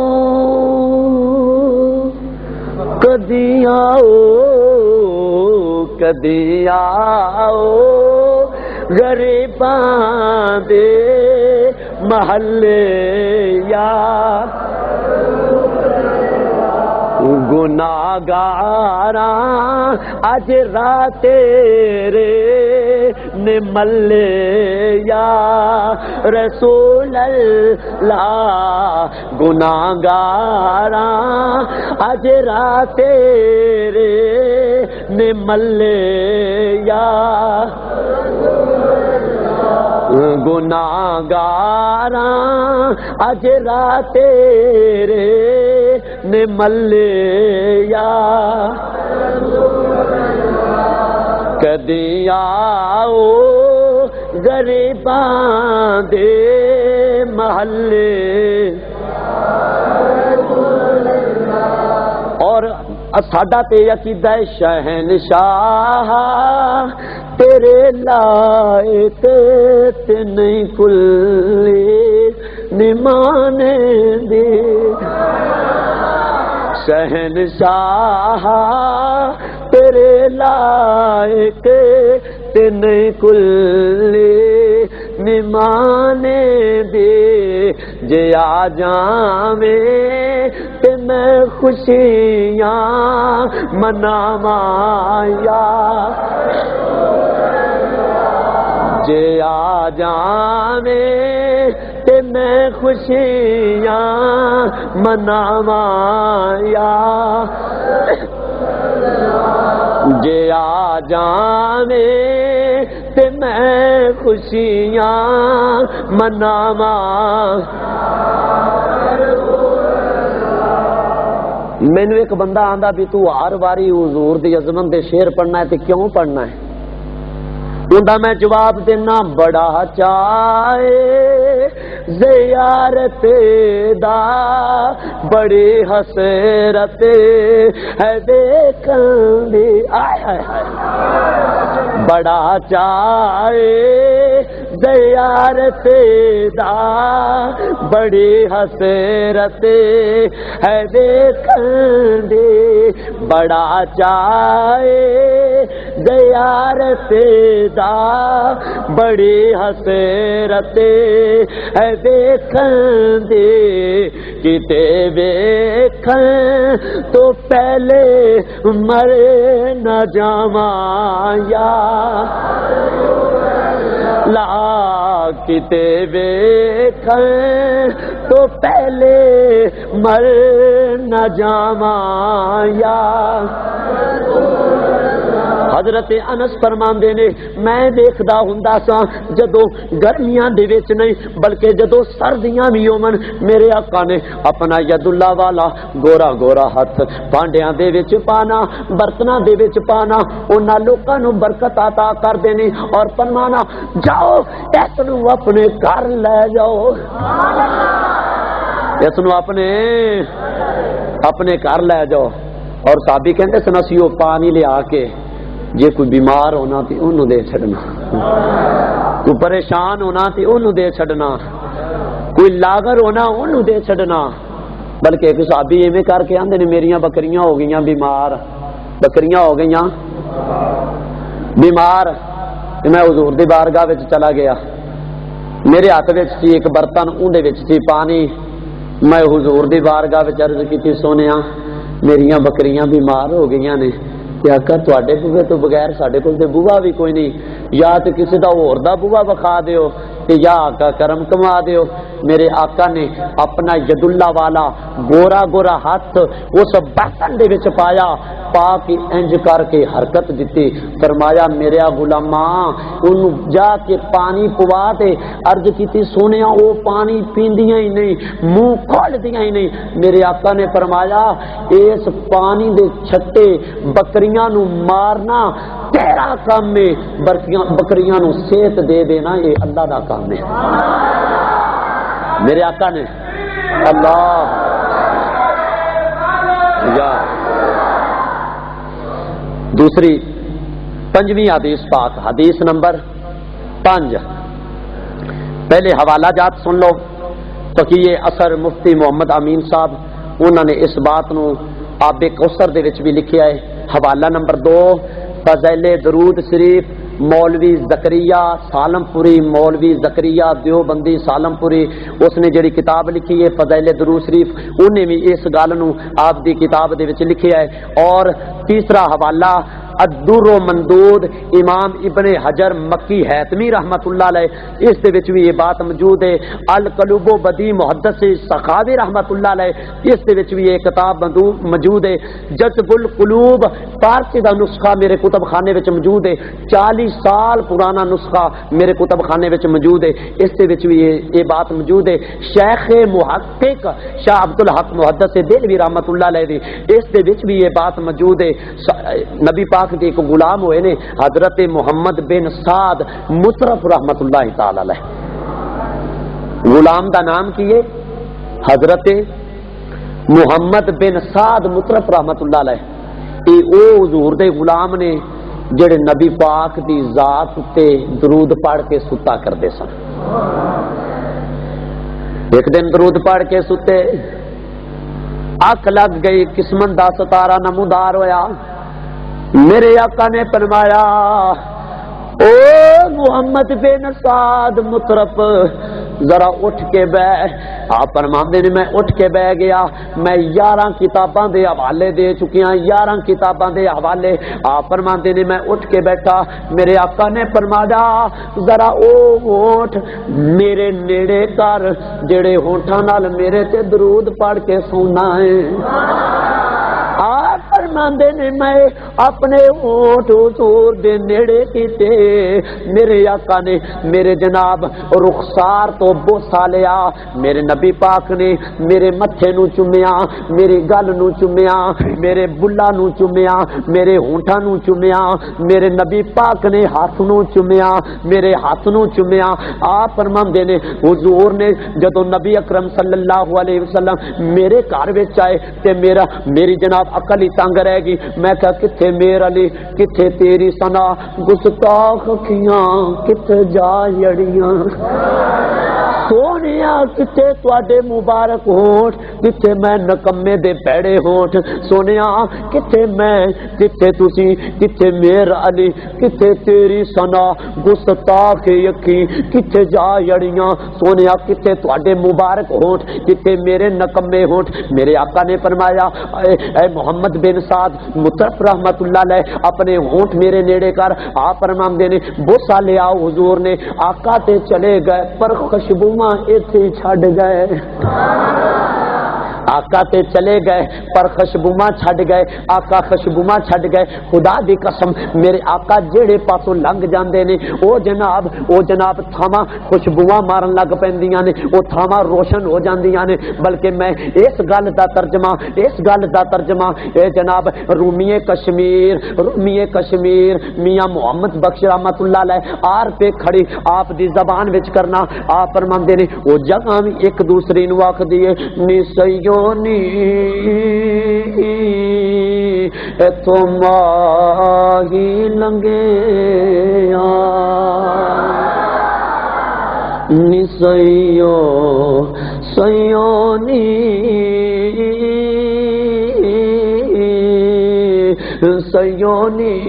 کدی آؤ کدی آؤ غریباں دے محلے یا گناہگاراں اج رات تیرے نے ملے یا رسول اللہ گناہگاراں اج رات تیرے نے ملے یا گناہگاراں اج رات تیرے نے ملے یا کدی آؤ غریباں دے محلے اور ساڈا تے عقیدہ شہنشاہ تیرے لائق تے نہیں کلی نمانے دے شہنشاہ تیرے لائق تے نہیں کلی نمانے دے جے آ جاویں تے میں خوشیاں مناواں یا جے آ جاویں تے میں خوشیاں مناواں یا جے آ جاویں تے میں خوشیاں مناواں مینو ایک بندہ آندا بھی تو ہر واری حضور دی عظمت دے شعر پڑھنا ہے تے کیوں پڑھنا ہے؟ اوندا میں جواب دینا بڑا چاہے زیارت دا بڑی حسرت ہے دیکھن دی آئے ہائے ہائے بڑا چاہے زیارت دا بڑی حسرت ہے دیکھن دی بڑا چاہے زیارت دا بڑی حسرت ہے دیکھن دی کتے ویکھن تو پہلے مر نہ جاواں یا لا کتے ویکھن تو پہلے مر نہ جاواں یا حضرت انس فرماندے نے میں دیکھدا ہوندا سا جدوں گرمیاں دے وچ نہیں بلکہ جدوں سردیاں بھی ہون میرے آقا نے اپنا ید اللہ والا گورا گورا ہاتھ بانڈیاں دے وچ پانا برتناں دے وچ پانا انہاں لوکاں نوں برکت عطا کر دینی اور فرمانا جاؤ اس نوں اپنے گھر لے جاؤ اس نوں اپنے گھر لے جاؤ اور صحابی کہندے سن اسی او پانی لے آ کے جے کوئی بیمار ہونا تے انہوں دے چھڑنا کوئی پریشان ہونا تے انہوں دے چھڑنا کوئی لاغر ہونا انہوں دے چھڑنا بلکہ ایک صحابی ایویں کر کے آندے نے میریاں بکریاں ہو گئیاں بیمار بکریاں ہو گئیاں بیمار میں حضور دی بارگاہ وچ چلا گیا میرے ہاتھ وچ سی ایک برتن اون دے وچ سی پانی میں حضور دی بارگاہ وچ عرض کیتی سونیا میریاں بکریاں بیمار ہو گئیاں نے کہ آقا تواڈے بوے تو بغیر ساڈے کول تے بووا بھی کوئی نہیں یا تے کسی دا ہور دا بووا بخا دیو کہ یا آقا کرم کما دیو میرے آقا نے اپنا ید اللہ والا گورا گورا ہاتھ اس برتن دے وچ پایا پا کے انج کر کے حرکت دیتی فرمایا میرے غلاماں انہوں جا کے پانی پوا تے عرض کیتی سونیا او پانی پیندیاں ہی نہیں منہ کھول دیاں ہی نہیں میرے آقا نے فرمایا اس پانی دے چھٹے بکریاں نو مارنا تیرا کام ہے بکریاں نو صحت دے دینا یہ اللہ دا کام ہے میرے آقا نے اللہ یا دوسری پنجویں حدیث پاک حدیث نمبر 5 پہلے حوالہ جات سن لو فقیہ اثر مفتی محمد امین صاحب انہوں نے اس بات نو آب کوثر دے وچ بھی لکھیا ہے حوالہ نمبر 2 فضائل درود شریف مولوی زکریا سالم پوری مولوی زکریا دیوبندی سالم پوری اس نے جڑی کتاب لکھی ہے فضائل درود شریف انہیں بھی اس گل نو آپ دی کتاب دے وچ لکھیا ہے اور تیسرا حوالہ الدر و مندود امام ابن حجر مکی حیتمی رحمت اللہ علیہ اس دے وچ بھی یہ بات موجود ہے القلوب و بدی محدث سخاوی رحمت اللہ علیہ اس دے وچ بھی یہ کتاب موجود ہے جذب القلوب فارسی دا نسخہ میرے کتب خانے وچ موجود ہے 40 سال پرانا نسخہ میرے کتب خانے وچ موجود ہے اس دے وچ بھی یہ بات موجود ہے شیخ محقق شاہ عبد الحق محدث دہلوی رحمت اللہ علیہ دی اس دے وچ بھی یہ بات موجود ہے نبی پاک کے ایک غلام ہوئے نے حضرت محمد بن سعد مطرف رحمت اللہ تعالی علیہ غلام دا نام کیے حضرت محمد بن سعد مطرف رحمت اللہ علیہ یہ او حضور دے غلام نے جڑے نبی پاک دی ذات تے درود پڑھ کے ستا کردے سن ایک دن درود پڑھ کے ستے اکھ لگ گئی قسمت دا ستارہ نمودار ہویا میرے آقا نے فرمایا او محمد بن سعد مطرف ذرا اٹھ کے بہ آپ فرماندے نے میں اٹھ کے بہ گیا میں 11 کتاباں دے حوالے دے چکیاں 11 کتاباں دے حوالے آپ فرماندے نے میں اٹھ کے بیٹھا میرے آقا نے فرمایا ذرا او ہونٹ میرے نیڑے کر جڑے ہونٹاں نال میرے تے درود پڑھ کے سونا ہے آپ فرماندے نے میں اپنے ہونٹ حضور دے نیڑے کیتے، میرے آقا نے میرے جناب رخسار تو بوسا لیا، میرے نبی پاک نے میرے متھے نو چومیا، میری گل نو چومیا، میرے بلا نو چومیا، میرے ہونٹاں نو چومیا، میرے نبی پاک نے ہاتھ نو چومیا، میرے ہاتھ نو چومیا۔ آپ فرماندے نے حضور نے جدوں نبی اکرم صلی اللہ علیہ وسلم میرے گھر وچ آئے تے میری جناب عقل ہی تنگ رہ گئی، میں کہا کتھے میرا علی، کتھے تیری ثنا، گستاخ اکھیاں کتھے جا جڑیاں، سونیا کتھے تواڈے مبارک ہونٹ، کتھے میں نکمے دے پیڑے ہونٹ، سونیا کتھے میں، کتھے تسی، کتھے میرا علی، کتھے تیری ثنا، گستاخ اکھی کتھے جا جڑیاں، سونیا کتھے تواڈے مبارک ہونٹ، کتھے میرے نکمے ہونٹ۔ میرے آقا نے فرمایا اے محمد بن سعد مطرف رحمت اللہ علیہ اپنے ہونٹ میرے نیڑے کر۔ آپ فرماندے نے بوسا لیا حضور نے، آقا تے چلے گئے پر خوشبواں ایتھے چھڈ گئے، آقا تے چلے گئے پر خوشبواں چھڈ گئے، آقا خوشبواں چھڈ گئے۔ خدا دی قسم میرے آقا جیڑے پاسوں لنگ جاندے نے او جناب تھاواں خوشبواں مارن لگ پیندیاں نے، او تھاواں روشن ہو جاندیاں نے۔ بلکہ میں اس گل دا ترجمہ اے جناب رومی کشمیر میاں محمد بخش رحمت اللہ علیہ آر پہ کھڑی آپ دی زبان وچ کرنا۔ آپ فرماندے نے او جگہ بھی ایک دوسری نو آکھدی ہے نی سیو ایتھوں ماہی لنگے نی سیونی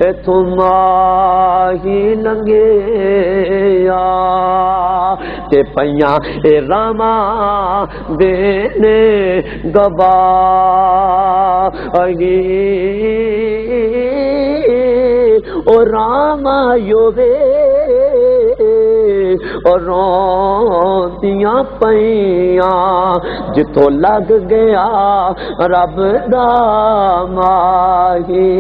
ایتھوں ماہی لنگے تے پیاں اے راما دینے گواہی او راما یووے اور روندیاں پیاں جتوں لگ گیا رب دا ماہی۔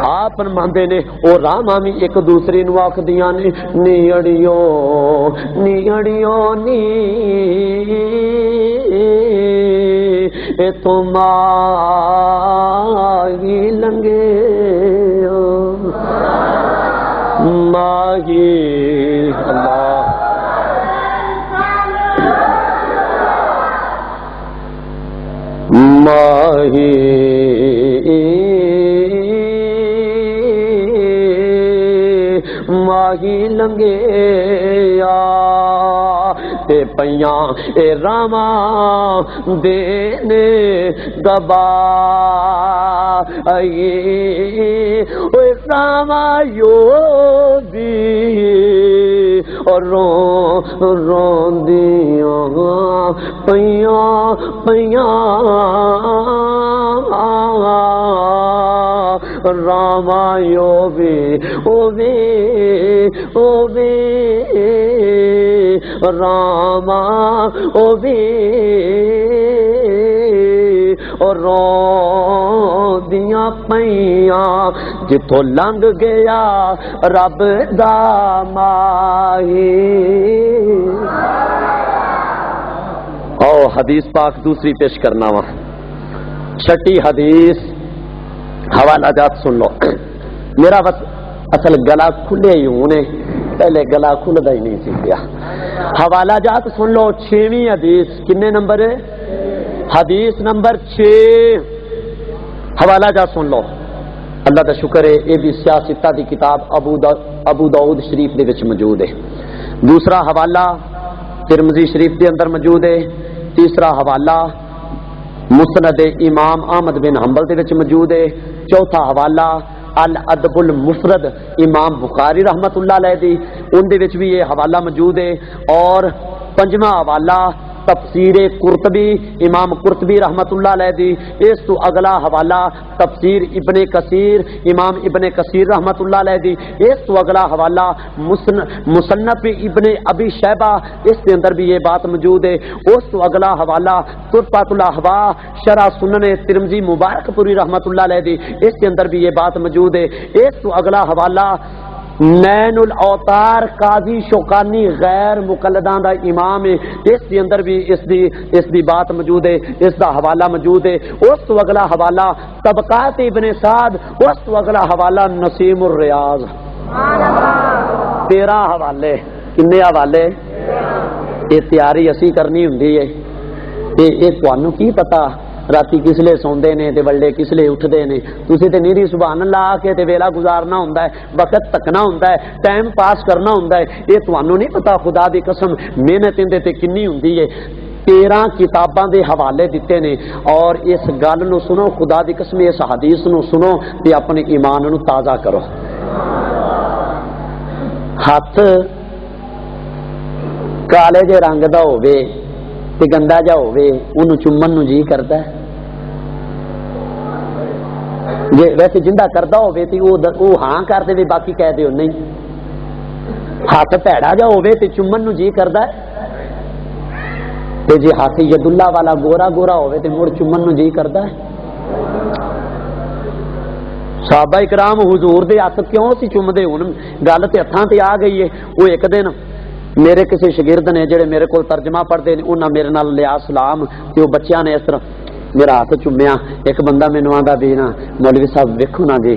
آپ فرماندے نے او راما بھی ایک دوسرے نو آکھدیاں نے نیڑیو نی ایتھوں ماہی لنگے ماہی اللہ ماہی لنگے تے پیاں اے راما دینے گواہی اوے راما یو بھی اور روندیاں پیاں راما یو بھی راما او بھی اور روندیاں پیاں جتوں لنگ گیا رب دا ماہی۔ او حدیث پاک دوسری پیش کرنا وا، چھٹی حدیث حوالہ جات سن لو۔ میرا بس اصل گلا کھلے ہی ہونے، پہلے گلا کھلدا ہی نہیں سی پیا۔ حوالہ جات سن لو، 6ویں حدیث کنے نمبر ہے؟ حدیث نمبر 6 حوالہ جات سن لو۔ اللہ کا شکر ہے یہ بھی سیاستہ دی کتاب ابو داؤد شریف دے وچ موجود ہے۔ دوسرا حوالہ ترمذی شریف دے اندر موجود ہے۔ تیسرا حوالہ مسند امام احمد بن حنبل دے وچ موجود ہے۔ چوتھا حوالہ الادب المفرد امام بخاری رحمت اللہ علیہ دی ان دے وچ بھی یہ حوالہ موجود ہے۔ اور پنجواں حوالہ تفسیر قرطبی امام قرطبی رحمت اللہ علیہ دی، اس تو اگلا حوالہ تفسیر ابن کثیر امام ابن کثیر رحمت اللہ علیہ دی، اس تو اگلا حوالہ مصنف ابن ابی شیبہ، اس کے اندر بھی یہ بات موجود ہے، اس تو اگلا حوالہ تحفۃ الاحوا شرح سنن ترمذی مبارک پوری رحمت اللہ علیہ دی، اس کے اندر بھی یہ بات موجود ہے، اس تو اگلا حوالہ نین الاوتار قاضی شوکانی غیر مقلداں دا امام ہے، اس کے اندر بھی اس دی بات موجود ہے، اس دا حوالہ موجود ہے، اس تو اگلا حوالہ طبقات ابن سعد، اس تو اگلا حوالہ نسیم الریاض، 13 حوالے، کنے حوالے؟ یہ تیاری اسی کرنی ہوندی ہے، یہ تانوں کی پتا راتی کس لے سوندے نے تے وڈے کس لے اٹھدے نے، تسی تے نیری سبحان اللہ آ کے تے ویلا گزارنا ہوندا ہے، وقت تکنا ہوندا ہے، ٹائم پاس کرنا ہوندا ہے، یہ تانوں نہیں پتا خدا دی قسم محنت اندے تے کنی ہوندی ہے۔ 13 کتاباں دے حوالے دیتے نے، اور اس گل نو سنو، خدا دی قسم اس حدیث نو سنو تے اپنے ایمان نو تازہ کرو۔ ہاتھ کالے جے رنگ دا ہووے تے گندا جا ہووے، اونوں چومن نو جی کردا ہے، جے ویسے جندا کردا ہووے تے او ہاں کر دے، باقی کہہ دیو نہیں۔ ہاتھ پیڑا جا ہووے تے چومن نو جی کردا ہے، تے جے ہاتھ ید اللہ والا گورا گورا ہووے تے مڑ چومن نو جی کردا ہے۔ صحابہ اکرام حضور دے ہاتھ کیوں سی چومدے؟ ہن گل تے ہتھاں تے آ گئی ہے۔ وہ ایک دن میرے کسی شاگرد نے جڑے میرے کول ترجمہ پڑھتے ہیں، انہاں میرے نال لیا سلام، تے وہ بچیاں نے اس طرح میرا ہاتھ چومیا۔ ایک بندہ مینوں آندا بھی نا مولوی صاحب ویکھو نا جی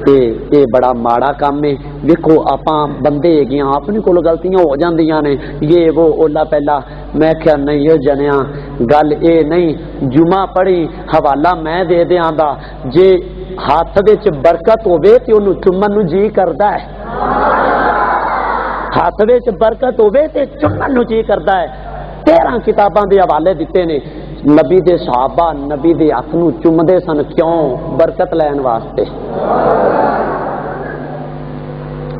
یہ بڑا ماڑا کام ہے، ویکھو آپاں بندے ہیگیاں، اپنے کول غلطیاں ہو جاندیاں نے، یہ وہ اولا پہلا۔ میں کہیا نہیں یہ جنیا گل اے نہیں، جمعہ پڑھی حوالہ میں دے دیاں دا، جے ہاتھ وچ برکت ہوے تے اونوں چومن نو جی کردا ہے، ہاتھ وچ برکت ہوے تے چومن نو جی کردا ہے۔ 13 کتاباں دے حوالے دتے نے، نبی دے صحابہ نبی دے ہاتھ نو چومدے سن، کیوں؟ برکت لین واسطے۔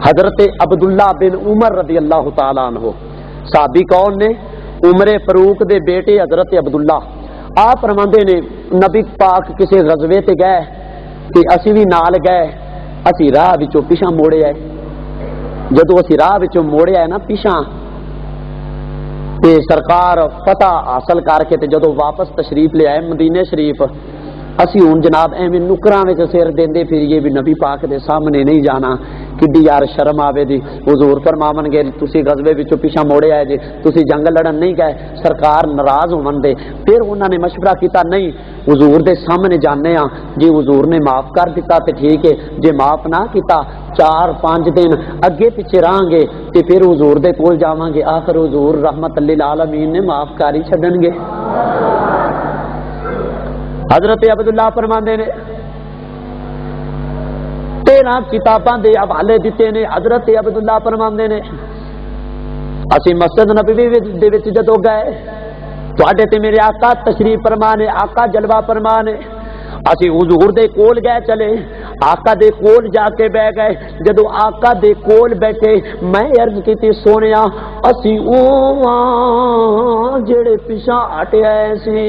حضرت عبداللہ بن عمر رضی اللہ تعالی عنہ صحابی کون نے؟ عمر فاروق دے بیٹے حضرت عبداللہ۔ آپ فرماندے نے نبی پاک کسی غزوے تے گئے تے اسی بھی نال گئے، اسی راہ وچوں پیچھے موڑے آئے، جدو اسی راہ وچوں موڑے آئے نا پیچھے تے سرکار فتح حاصل کر کے تے جدو واپس تشریف لے آئے مدینے شریف، اسی ہن جناب ایویں نکراں وچ سر دیندے پھریے بھی نبی پاک دے سامنے نہیں جانا، کڈی یار شرم آوے دی۔ حضور فرماون گے تسی غزوے وچوں پیچھے موڑے آئے جے، تسی جنگ لڑن نہیں گئے، سرکار ناراض ہون دے۔ پھر انہاں نے مشورہ کیتا نہیں حضور دے سامنے جانے ہاں، جی حضور نے معاف کر دیتا تے ٹھیک ہے، جے معاف نہ کیتا 4-5 دن اگے پیچھے رہاں گے تے پھر حضور دے کول جاواں گے، آخر حضور رحمت للعالمین نے معاف کر ہی چھڈن گے۔ حضرت عبداللہ فرماندے نے 13 کتاباں دے حوالے دیتے نے۔ حضرت عبداللہ فرماندے نے اسی مسجد نبوی دے وچ جدوں گئے، تواڈے تے میرے آقا تشریف فرمانے، آقا جلوہ فرمانے، اسی حضور دے کول گئے چلے، آقا دے کول جا کے بیٹھ گئے۔ جدو آقا دے کول بیٹھے میں عرض کیتی سونیا اسی اوہاں جڑے پیچھے ہٹے آئے سی،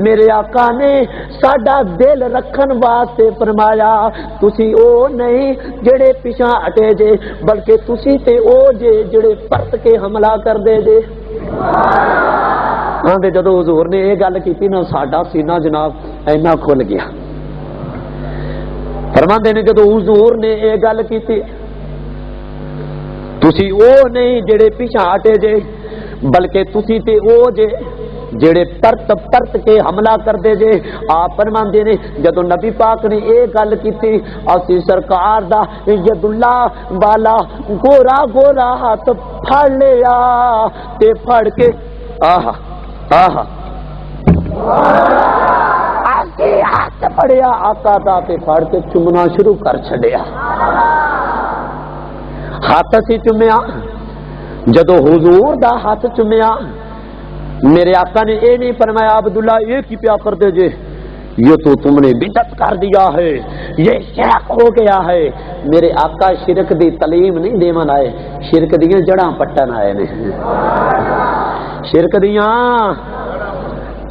میرے آقا نے ساڈا دل رکھن واسطے فرمایا تسی او نہیں جڑے پیچھے ہٹے جے، بلکہ تسی تے او جے جڑے پرت کے حملہ کر دے جے۔ جدو حضور نے یہ گل کی نا ساڈا سینہ جناب اینا کھل گیا۔ فرماندے نے جدو حضور نے یہ گل کی تسی او نہیں جڑے پیچھے ہٹے جے، بلکہ تسی تے او جے جڑے پرت کے حملہ کر دے جے۔ آپ فرماندے نے جدو نبی پاک نے یہ گل کی اسی سرکار دا ید اللہ والا گورا گورا ہاتھ پھڑ لیا تے پھڑ کے آہا آہا آگے ہاتھ پڑیا آقا دا تے پھڑ کے چومنا شروع کر چھڈیا۔ ہاتھ سی چومیا، جدو حضور دا ہاتھ چومیا میرے آقا نے یہ نہیں فرمایا عبداللہ یہ کی پیا کر دے جے، یہ تو تم نے بدعت کر دیا ہے، یہ شرک ہو گیا ہے۔ میرے آقا شرک دی تعلیم نہیں دیون آئے، شرک دیاں جڑاں پٹن آئے نے، شرک دیاں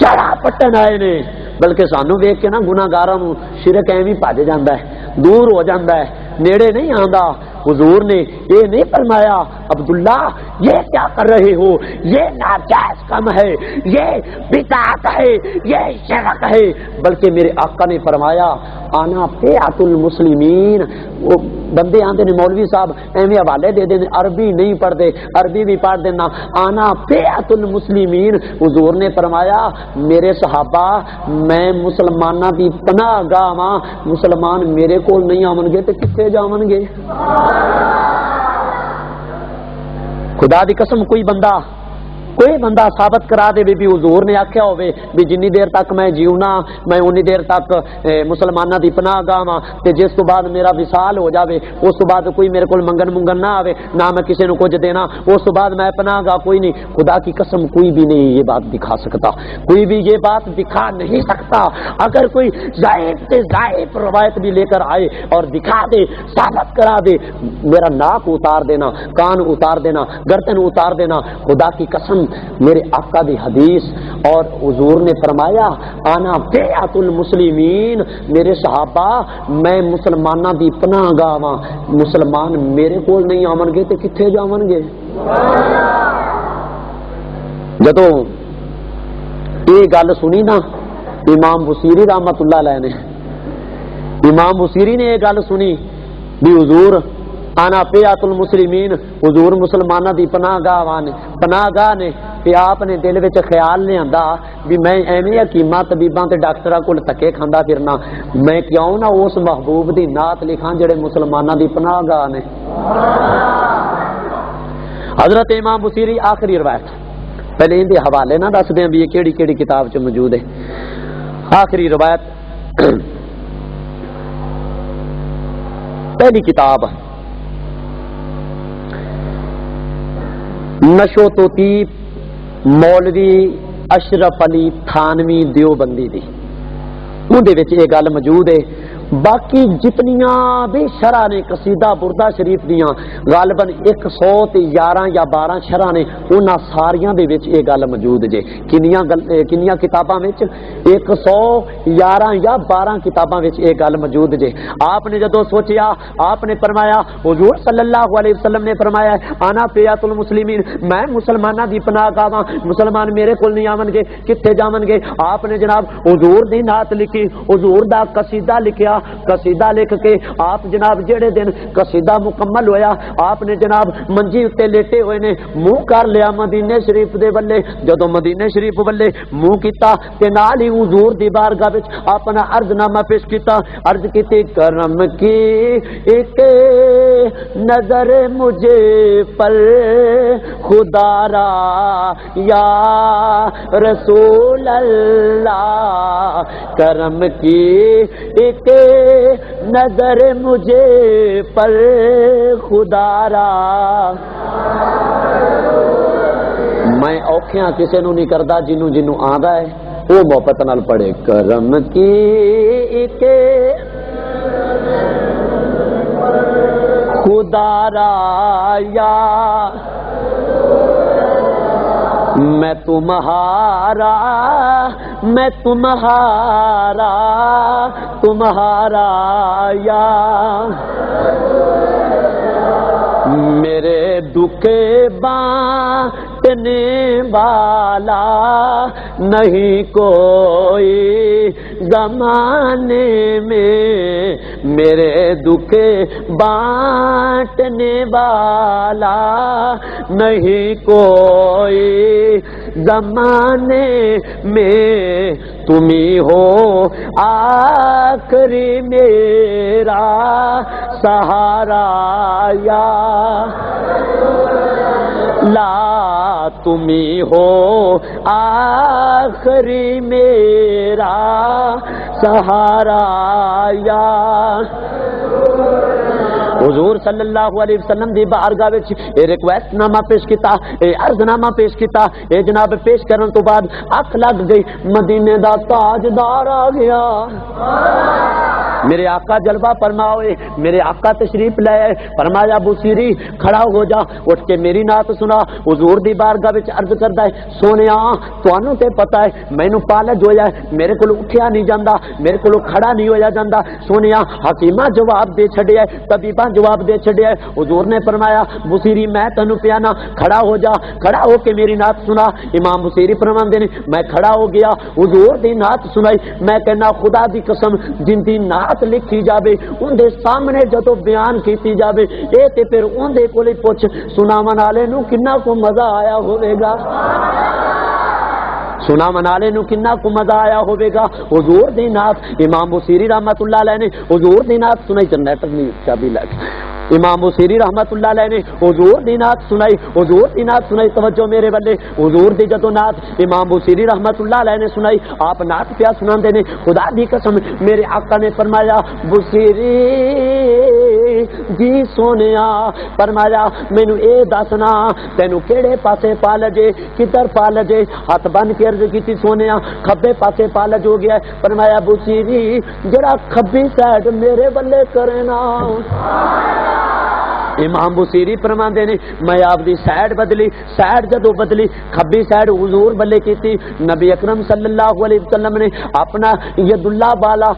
جڑاں پٹن آئے نے۔ بلکہ سانو ویکھ کے نا گناہگاراں نوں شرک ایویں بھج جاندا ہے، دور ہو جاندا ہے، نیڑے نہیں آندا۔ حضور نے یہ نہیں فرمایا عبداللہ یہ کیا کر رہے ہو، یہ ناجائز کم ہے، یہ بدعت ہے، یہ شرک ہے، بلکہ میرے آقا نے فرمایا آنا بیعت المسلمین۔ وہ بندے آندے نے مولوی صاحب ایویں حوالے دے دیں، عربی نہیں پڑھتے، عربی بھی پڑھ دینا، آنا بیعت المسلمین۔ حضور نے فرمایا میرے صحابہ میں مسلماناں دی پناہ گاہ ہاں، مسلمان میرے کول نہیں آون گے تے کتے جاون گے؟ خدا دی قسم کوئی بندہ ثابت کرا دے بھی حضور نے آکھیا ہوئے بھی جنی دیر تک میں جیونا میں انی دیر تک مسلماناں دی پناہ گاہ ہاں، تے جس تو بعد میرا وصال ہو جاوے اس تو بعد کوئی میرے کول منگن نہ آوے، نہ میں کسی نو کچھ دینا، اس تو بعد میں پناہ گاہ کوئی نہیں۔ خدا کی قسم کوئی بھی نہیں یہ بات دکھا سکتا، کوئی بھی یہ بات دکھا نہیں سکتا۔ اگر کوئی ضعیف سے ضعیف روایت بھی لے کر آئے اور دکھا دے، ثابت کرا دے، میرا ناک اتار دینا، کان اتار دینا، گردن اتار دینا۔ خدا کی قسم میرے آقا دی حدیث، اور حضور نے فرمایا آنا بیعت المسلمین، میرے صحابہ میں مسلماناں دی پناہ گاہ ہاں، مسلمان میرے کول نہیں آون گے تے کتھے جاون گے؟ جدوں یہ گل سنی نا امام بصیری رحمت اللہ علیہ نے، امام بصیری نے یہ گل سنی بھی حضور آنا بیعت المسلمین، حضور مسلمانہ دی پناہ گاہ نے، کہ آپ نے دل وچ خیال نہیں آندا بھی میں ایویں حکیماں طبیباں تے ڈاکٹراں کول تکے کھاندا پھرنا، میں کیوں نہ اس محبوب دی نعت لکھاں جڑے مسلمانہ دی پناہ گاہ نے۔ حضرت امام بصیری آخری روایت، پہلے ان دے حوالے نہ دس دیں بھی یہ کیڑی کیڑی کتاب چ موجود ہے۔ آخری روایت پہلی کتاب نشو تو طیب مولوی اشرف علی تھانوی دیوبندی دی، اندے وچ یہ گل موجود ہے۔ باقی جتنیاں بھی شرح نے قصیدہ بردہ شریف دیاں غالباً 111 یا 12 شرح نے، انہاں ساریاں دے وچ یہ گل موجود جے۔ کنیاں کتاباں وچ 111 یا 12 کتاباں وچ یہ گل موجود جے۔ آپ نے جدوں سوچیا، آپ نے فرمایا حضور صلی اللہ علیہ وسلم نے فرمایا آنا بیعت المسلمین، میں مسلماناں دی پناہ گاہ ہاں، مسلمان میرے کول نہیں آون گے کتھے جاون گے؟ آپ نے جناب حضور دی نعت لکھی، حضور دا قصیدہ لکھیا، قصیدہ لکھ کے آپ جناب جڑے دن قصیدہ مکمل ہویا، آپ نے جناب منجی اتے لیٹے ہوئے نے، منہ کر لیا مدینے شریف دے بلے۔ جدو مدینے شریف بلے منہ کیتا تے نال ہی حضور دی بارگاہ وچ اپنا عرض نامہ پیش کیتا، عرض کیتی کرم کی ایک نظر مجھے پر خدا را یا رسول اللہ، کرم کی ایک نظر مجھے پر خدا را، میں اوکھیاں کسے نو نہیں کردا، جنوں آندا ہے وہ محبت نال پڑھے کرم کی ایک خدا را یا میں تمہارا یا میرے دکھ بانٹنے والا نہیں کوئی زمانے میں، میرے دکھ بانٹنے والا نہیں کوئی زمانے میں، تم ہی ہو آخری میرا سہارا یا لا، تم ہی ہو آخری میرا سہارا یا حضور صلی اللہ علیہ وسلم دی بارگاہ وچ اے ریکویسٹ نامہ پیش کیتا، اے عرض نامہ پیش کیتا، اے جناب پیش کرن تو بعد اکھ لگ گئی، مدینے دا تاجدار آ گیا۔ میرے آقا جلوہ فرماؤے، میرے آقا تشریف لے آئے، فرمایا بصیری کھڑا ہو جا، اٹھ کے میری نعت سنا۔ حضور دی بارگاہ وچ عرض کردا ہے، سونیا تانوں تے پتہ ہے مینوں پالج ہویا ہے، میرے کول اٹھیا نہیں جاندا، میرے کول کھڑا نہیں ہویا جاندا۔ سونیا حکیمہ جواب دے چھڈیا ہے، طبیباں جواب دے چھڈیا ہے۔ حضور نے فرمایا بصیری میں تینوں پیانا، کھڑا ہو جا، کھڑا ہو کے میری نعت سنا۔ امام بصیری فرماندے نے میں کھڑا ہو گیا، حضور دی نعت سنائی۔ میں کہنا خدا دی قسم جن دی نعت لکھی جاوے ان دے سامنے جدو بیان کیتی جاوے اے تے پھر ان دے کولے پوچھ سناون والے نو کنا کو مزہ آیا ہوے گا، سناون والے نو کنا کو مزہ آیا ہوے گا۔ حضور دی نعت امام بصیری رحمت اللہ علیہ نے حضور دی نعت سنائی، جنت نہیں چابی لگ امام بصیری رحمت اللہ علیہ نے حضور دی نعت سنائی، حضور دی نعت سنائی۔ توجہ میرے بلے، حضور دی جدو نعت امام بصیری رحمت اللہ علیہ نے سنائی، آپ نعت پیا سناندے نے، خدا دی قسم میرے آقا نے فرمایا بصیری جی سونیا، فرمایا مینو اے دسنا تینو کیڑے پاسے پالجے، کدھر پالجے؟ ہاتھ بن کے عرض کیتی سونیا کھبے پاسے پالج ہو گیا ہے۔ فرمایا بصیری جڑا کھبی سائڈ میرے بلے کرے نا۔ امام بصیری فرماندے نے میں آپ دی سائڈ بدلی، سائڈ جدو بدلی کھبی سائڈ حضور بلے کیتی، نبی اکرم صلی اللہ علیہ وسلم نے اپنا ید اللہ بالا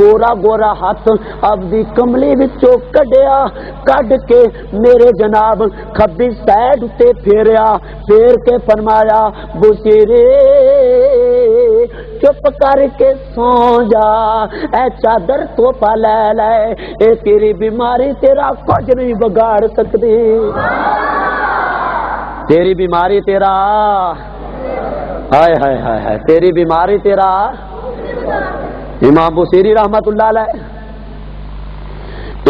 گورا گورا ہاتھ آپ دی کملی وچوں کڈیا، کڈ کے میرے جناب کھبی سائڈ تے پھیریا، پھیر کے فرمایا بصیری چپ کر کے سو جا، اے چادر تو پا لے لے، اے تیری بیماری تیرا کچھ نہیں بگاڑ سکتی، تیری بیماری تیرا ہائے ہائے ہائے ہائے تیری بیماری تیرا۔ امام بصیری رحمت اللہ علیہ،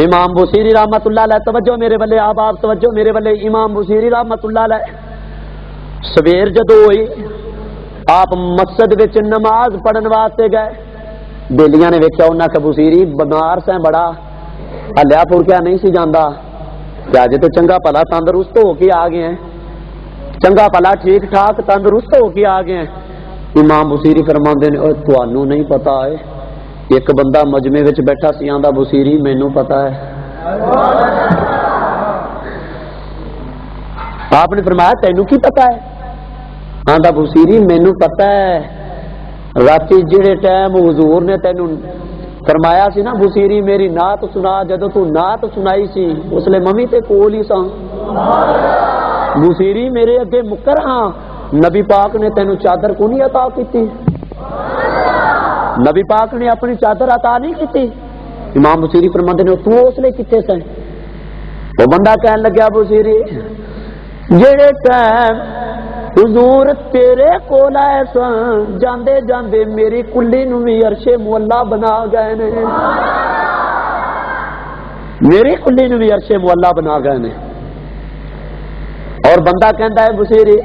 امام بصیری رحمت اللہ علیہ، توجہ میرے بلے آپ توجہ میرے بلے، امام بصیری رحمت اللہ علیہ سویر جدو ہوئی آپ مسجد وچ نماز پڑھن واسطے گئے، بیلیاں نے ویکھیا انہاں کہ بصیری بیمار سے بڑا ہلیا پھر کیا نہیں سی جاندا کہ اج تو چنگا پلا تندرست ہو کے آ گئے ہیں، چنگا پلا ٹھیک ٹھاک تندرست ہو کے آ گئے ہیں۔ امام بصیری فرماندے نے تانوں نہیں پتا ہے ایک بندہ مجمع وچ بیٹھا سی آندا بصیری مینوں پتا ہے۔ آپ نے فرمایا تینوں کی پتا ہے؟ آندا بصیری مینوں پتا ہے، رات جڑے ٹائم حضور نے تینوں فرمایا سی نا بصیری میری نعت سنا، جدو تو نعت سنائی سی اس لیے ممی تے کول ہی سا، بصیری میرے اگے مکر ہاں نبی پاک نے تینوں چادر کو نہیں عطا کیتی، نبی پاک نے اپنی چادر عطا نہیں کیتی۔ امام بصیری فرماندے نے تو اس لیے کتے سے؟ وہ بندہ کہن لگیا بصیری جڑے ٹائم حضور تیرے کول آئے سن جاندے جاندے میری کلی نو بھی عرش مولا بنا گئے نے، میری کلی نو بھی عرش مولا بنا گئے نے۔ اور بندہ کہندا ہے بصیری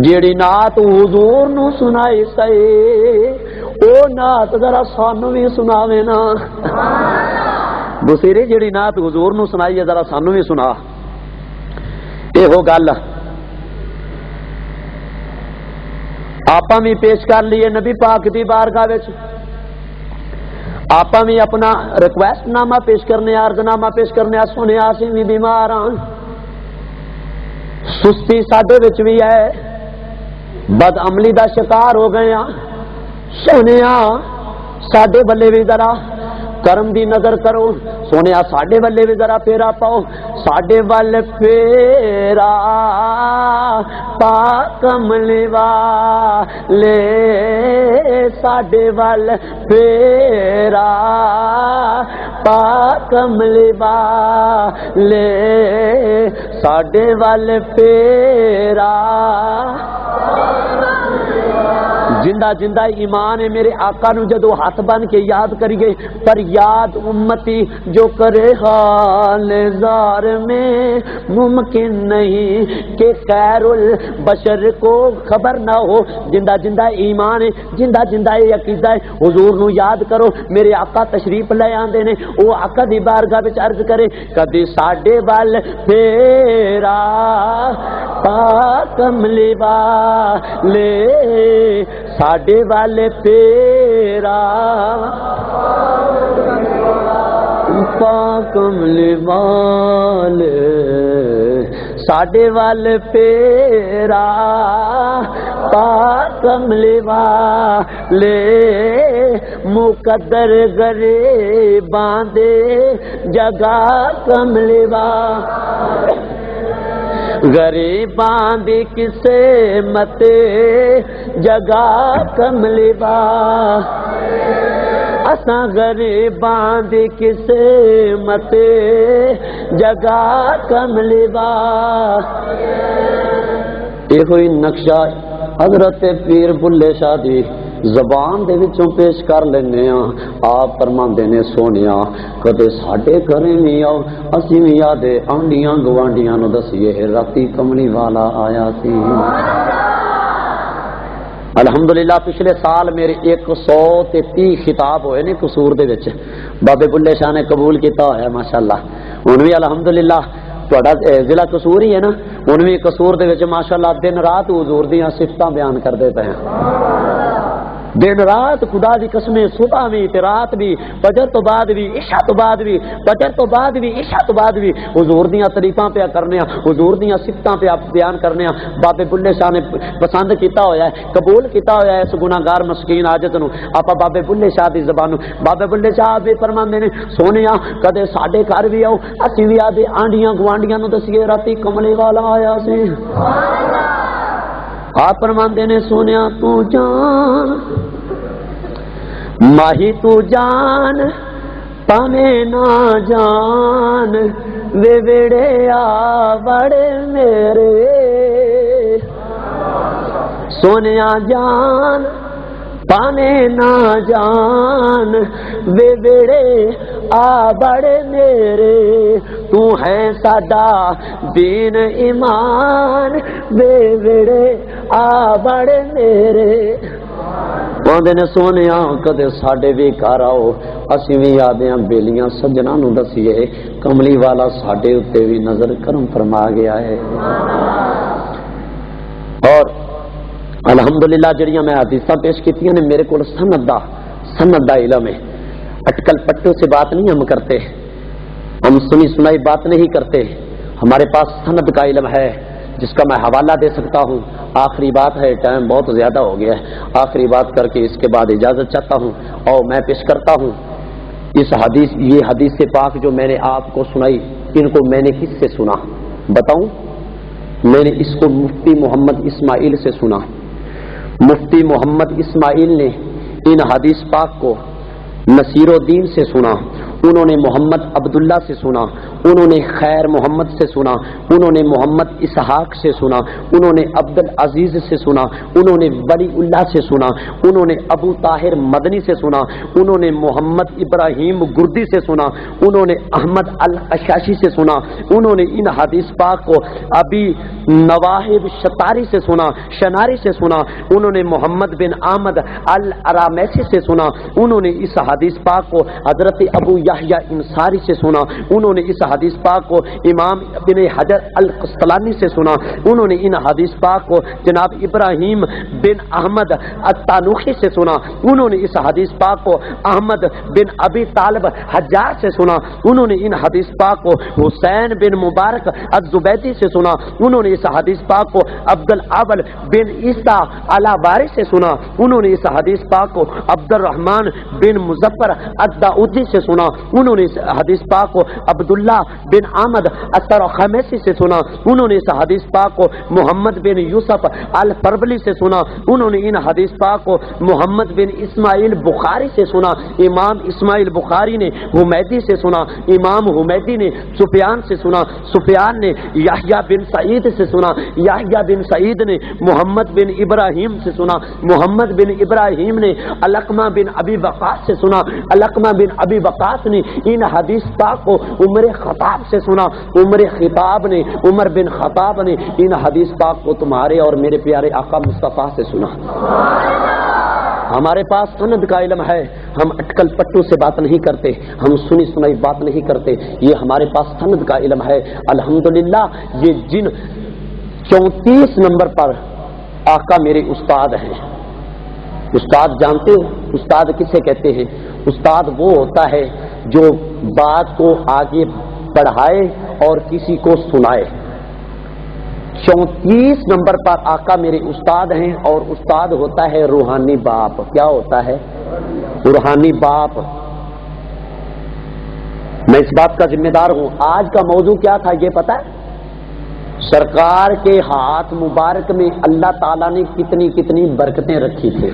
جیڑی نعت حضور نو سنائی سی او نعت ذرا سانو بھی سناوے نا، بصیری جیڑی نعت حضور نو سنائی ہے ذرا سانو بھی سنا۔ یہ گل آپ بھی پیش کر لیے نبی پاک دی بارگاہ وچ، آپ بھی اپنا ریکویسٹ نامہ پیش کرنے، عرض نامہ پیش کرنے، سنے اسی بھی بیمار ہاں، سستی ساڈے وچ بھی ہے، بد عملی دا شکار ہو گئے ہاں، سونے ساڈے بلے بھی ذرا کرم دی نظر کرو، سونے ساڈے بلے بھی ذرا پھیرا پاؤ، ساڈے ول پھیرا پا کملی والے، ساڈے ول پھیرا پا کملی والے، ساڈے ول پھیرا زندہ زندہ ایمان ہے میرے آقا نو جدو ہاتھ بن کے یاد کریے، پر یاد امتی جو کرے حال زار میں ممکن نہیں کہ خیر البشر کو خبر نہ ہو۔ زندہ زندہ ایمان ہے، زندہ زندہ عقیدہ ہے، حضور نو یاد کرو۔ میرے آقا تشریف لے آندے نے، وہ آقا دی بارگاہ وچ عرض کرے کدی ساڈے ول پھیرا پاک کملی والے، ساڈے ول پھیرا پاک کملی والے، ساڈے ول پھیرا پاک کملی والے، مقدر غریباں دے جگہ کملی والے، غریباں دی کسے متے جگہ کملی والے، اساں غریباں دی کسے متے جگہ کملی والے۔ یہ ہوئی نقشہ حضرت پیر بلے شاہ دی زبان دے وچوں پیش کر لینے ہاں۔ آپ فرماندے نے سونیا کدے ساڈے گھرے بھی آؤ، اسی بھی یادے آنڈیاں گوانڈیاں نو دسیے راتی کملی والا آیا سی۔ الحمدللہ پچھلے سال میرے 130 خطاب ہوئے نے قصور دے وچ، بابے بلے شاہ نے قبول کیتا ہوا ماشاءاللہ۔ ہن بھی الحمدللہ تہاڈا ضلع قصور ہی ہے نا، ہن بھی قصور دے وچ ماشاءاللہ دن رات حضور دیاں صفتاں بیان کردے پئے ہیں، دن رات خدا دی قسمیں، صبح بھی تے رات بھی، فجر تو بعد بھی، عشاء تو بعد بھی، فجر تو بعد بھی، عشاء تو بعد بھی حضور دیاں تعریفاں پہ کرنے ہیں، حضور دیاں صفتاں پہ بیان کرنے ہیں۔ بابے بلے شاہ نے پسند کیتا ہویا ہے، قبول کیتا ہویا ہے اس گناہگار مسکین عاجز نو۔ آپا بابے بلے شاہ دی زبانوں بابے بلے شاہ بھی فرماندے نے سونیا کدے ساڈے گھر بھی آؤ، اسی بھی آدے آنڈیاں گوانڈیاں نو دسیے راتی کملی والا آیا سی۔ آپ فرماندے نے سونیا تو جان ماہی تو جان پانے نہ جان وے ویڑے آ بڑے میرے، سونیا جان پانے نہ جان وے ویڑے آ بڑے میرے، تو ہے ساڈا دین ایمان وے ویڑے آ بڑے میرے۔ آندے نے سونیا کدے ساڈے بھی گھر آؤ، اسی بھی یادیاں بیلیاں سجنا نو دسیے کملی والا ساڈے اتے بھی نظر کرم فرما گیا ہے۔ اور الحمدللہ جڑیاں میں حدیثاں پیش کیتیاں نے میرے کو سند دا علم ہے، اٹکل پٹوں سے بات نہیں ہم کرتے، ہم سنی سنائی بات نہیں کرتے، ہمارے پاس سند کا علم ہے جس کا میں حوالہ دے سکتا ہوں۔ آخری بات ہے، ٹائم بہت زیادہ ہو گیا ہے، آخری بات کر کے اس کے بعد اجازت چاہتا ہوں اور میں پیش کرتا ہوں یہ حدیث پاک جو میں نے آپ کو سنائی، ان کو میں نے کس سے سنا بتاؤں؟ میں نے اس کو مفتی محمد اسماعیل سے سنا۔ مفتی محمد اسماعیل نے ان حدیث پاک کو نصیر الدین سے سنا، انہوں نے محمد عبداللہ سے سنا، انہوں نے خیر محمد سے سنا، انہوں نے محمد اسحاق سے سنا، انہوں نے عبد العزیز سے سنا، انہوں نے ولی اللہ سے سنا، انہوں نے ابو طاہر مدنی سے سنا، انہوں نے محمد ابراہیم گردی سے سنا، انہوں نے احمد الاشاشی سے سنا، انہوں نے ان حدیث پاک کو ابی نواہب شتاری سے سنا، شناری سے سنا، انہوں نے محمد بن احمد الرامیسی سے سنا، انہوں نے اس حدیث پاک کو حضرت ابو یحییٰ انصاری سے سنا، انہوں نے اس حدیث پاک کو امام ابن حجر القسطلانی سے سنا، انہوں نے ان حدیث پاک کو جناب ابراہیم بن احمد التانوخی سے سنا، انہوں نے اس حدیث پاک کو احمد بن ابی طالب حجار سے سنا، انہوں نے ان حدیث پاک کو حسین بن مبارک الزبیدی سے سنا، انہوں نے اس حدیث پاک کو عبد الاول بن عیسیٰ الاباری سے سنا، انہوں نے اس حدیث پاک کو عبد الرحمن بن مظفر الداؤدی سے سنا، انہوں نے اس حدیث پاک کو عبداللہ بن عامد الطرخمسی سے سنا، انہوں نے اس حدیث پاک کو محمد بن یوسف الفربلی سے سنا، انہوں نے ان حدیث پاک کو محمد بن اسماعیل بخاری سے سنا، امام اسماعیل بخاری نے حمیدی سے سنا، امام حمیدی نے سفیان سے سنا، سفیان نے یحییٰ بن سعید سے سنا، یحییٰ بن سعید نے محمد بن ابراہیم سے سنا، محمد بن ابراہیم نے علقمہ بن ابی وقاص سے سنا، علقمہ بن ابی وقاص نے ان حدیث پاک کو عمر خطاب سے سنا، عمر بن خطاب نے ان حدیث پاک کو تمہارے اور میرے پیارے آقا مصطفیٰ سے سنا۔ ہمارے پاس سند کا علم ہے، ہم اٹکل پٹو سے بات نہیں کرتے، ہم سنی سنائی بات نہیں کرتے، یہ ہمارے پاس سند کا علم ہے۔ الحمدللہ یہ جن 34 نمبر پر آقا میرے استاد ہیں۔ استاد جانتے ہو استاد کسے کہتے ہیں؟ استاد وہ ہوتا ہے جو بات کو آگے بڑھائے اور کسی کو سنائے۔ 34 نمبر پر آقا میرے استاد ہیں، اور استاد ہوتا ہے روحانی باپ۔ کیا ہوتا ہے؟ روحانی باپ۔ میں اس بات کا ذمہ دار ہوں۔ آج کا موضوع کیا تھا یہ پتا ہے؟ سرکار کے ہاتھ مبارک میں اللہ تعالیٰ نے کتنی کتنی برکتیں رکھی تھی۔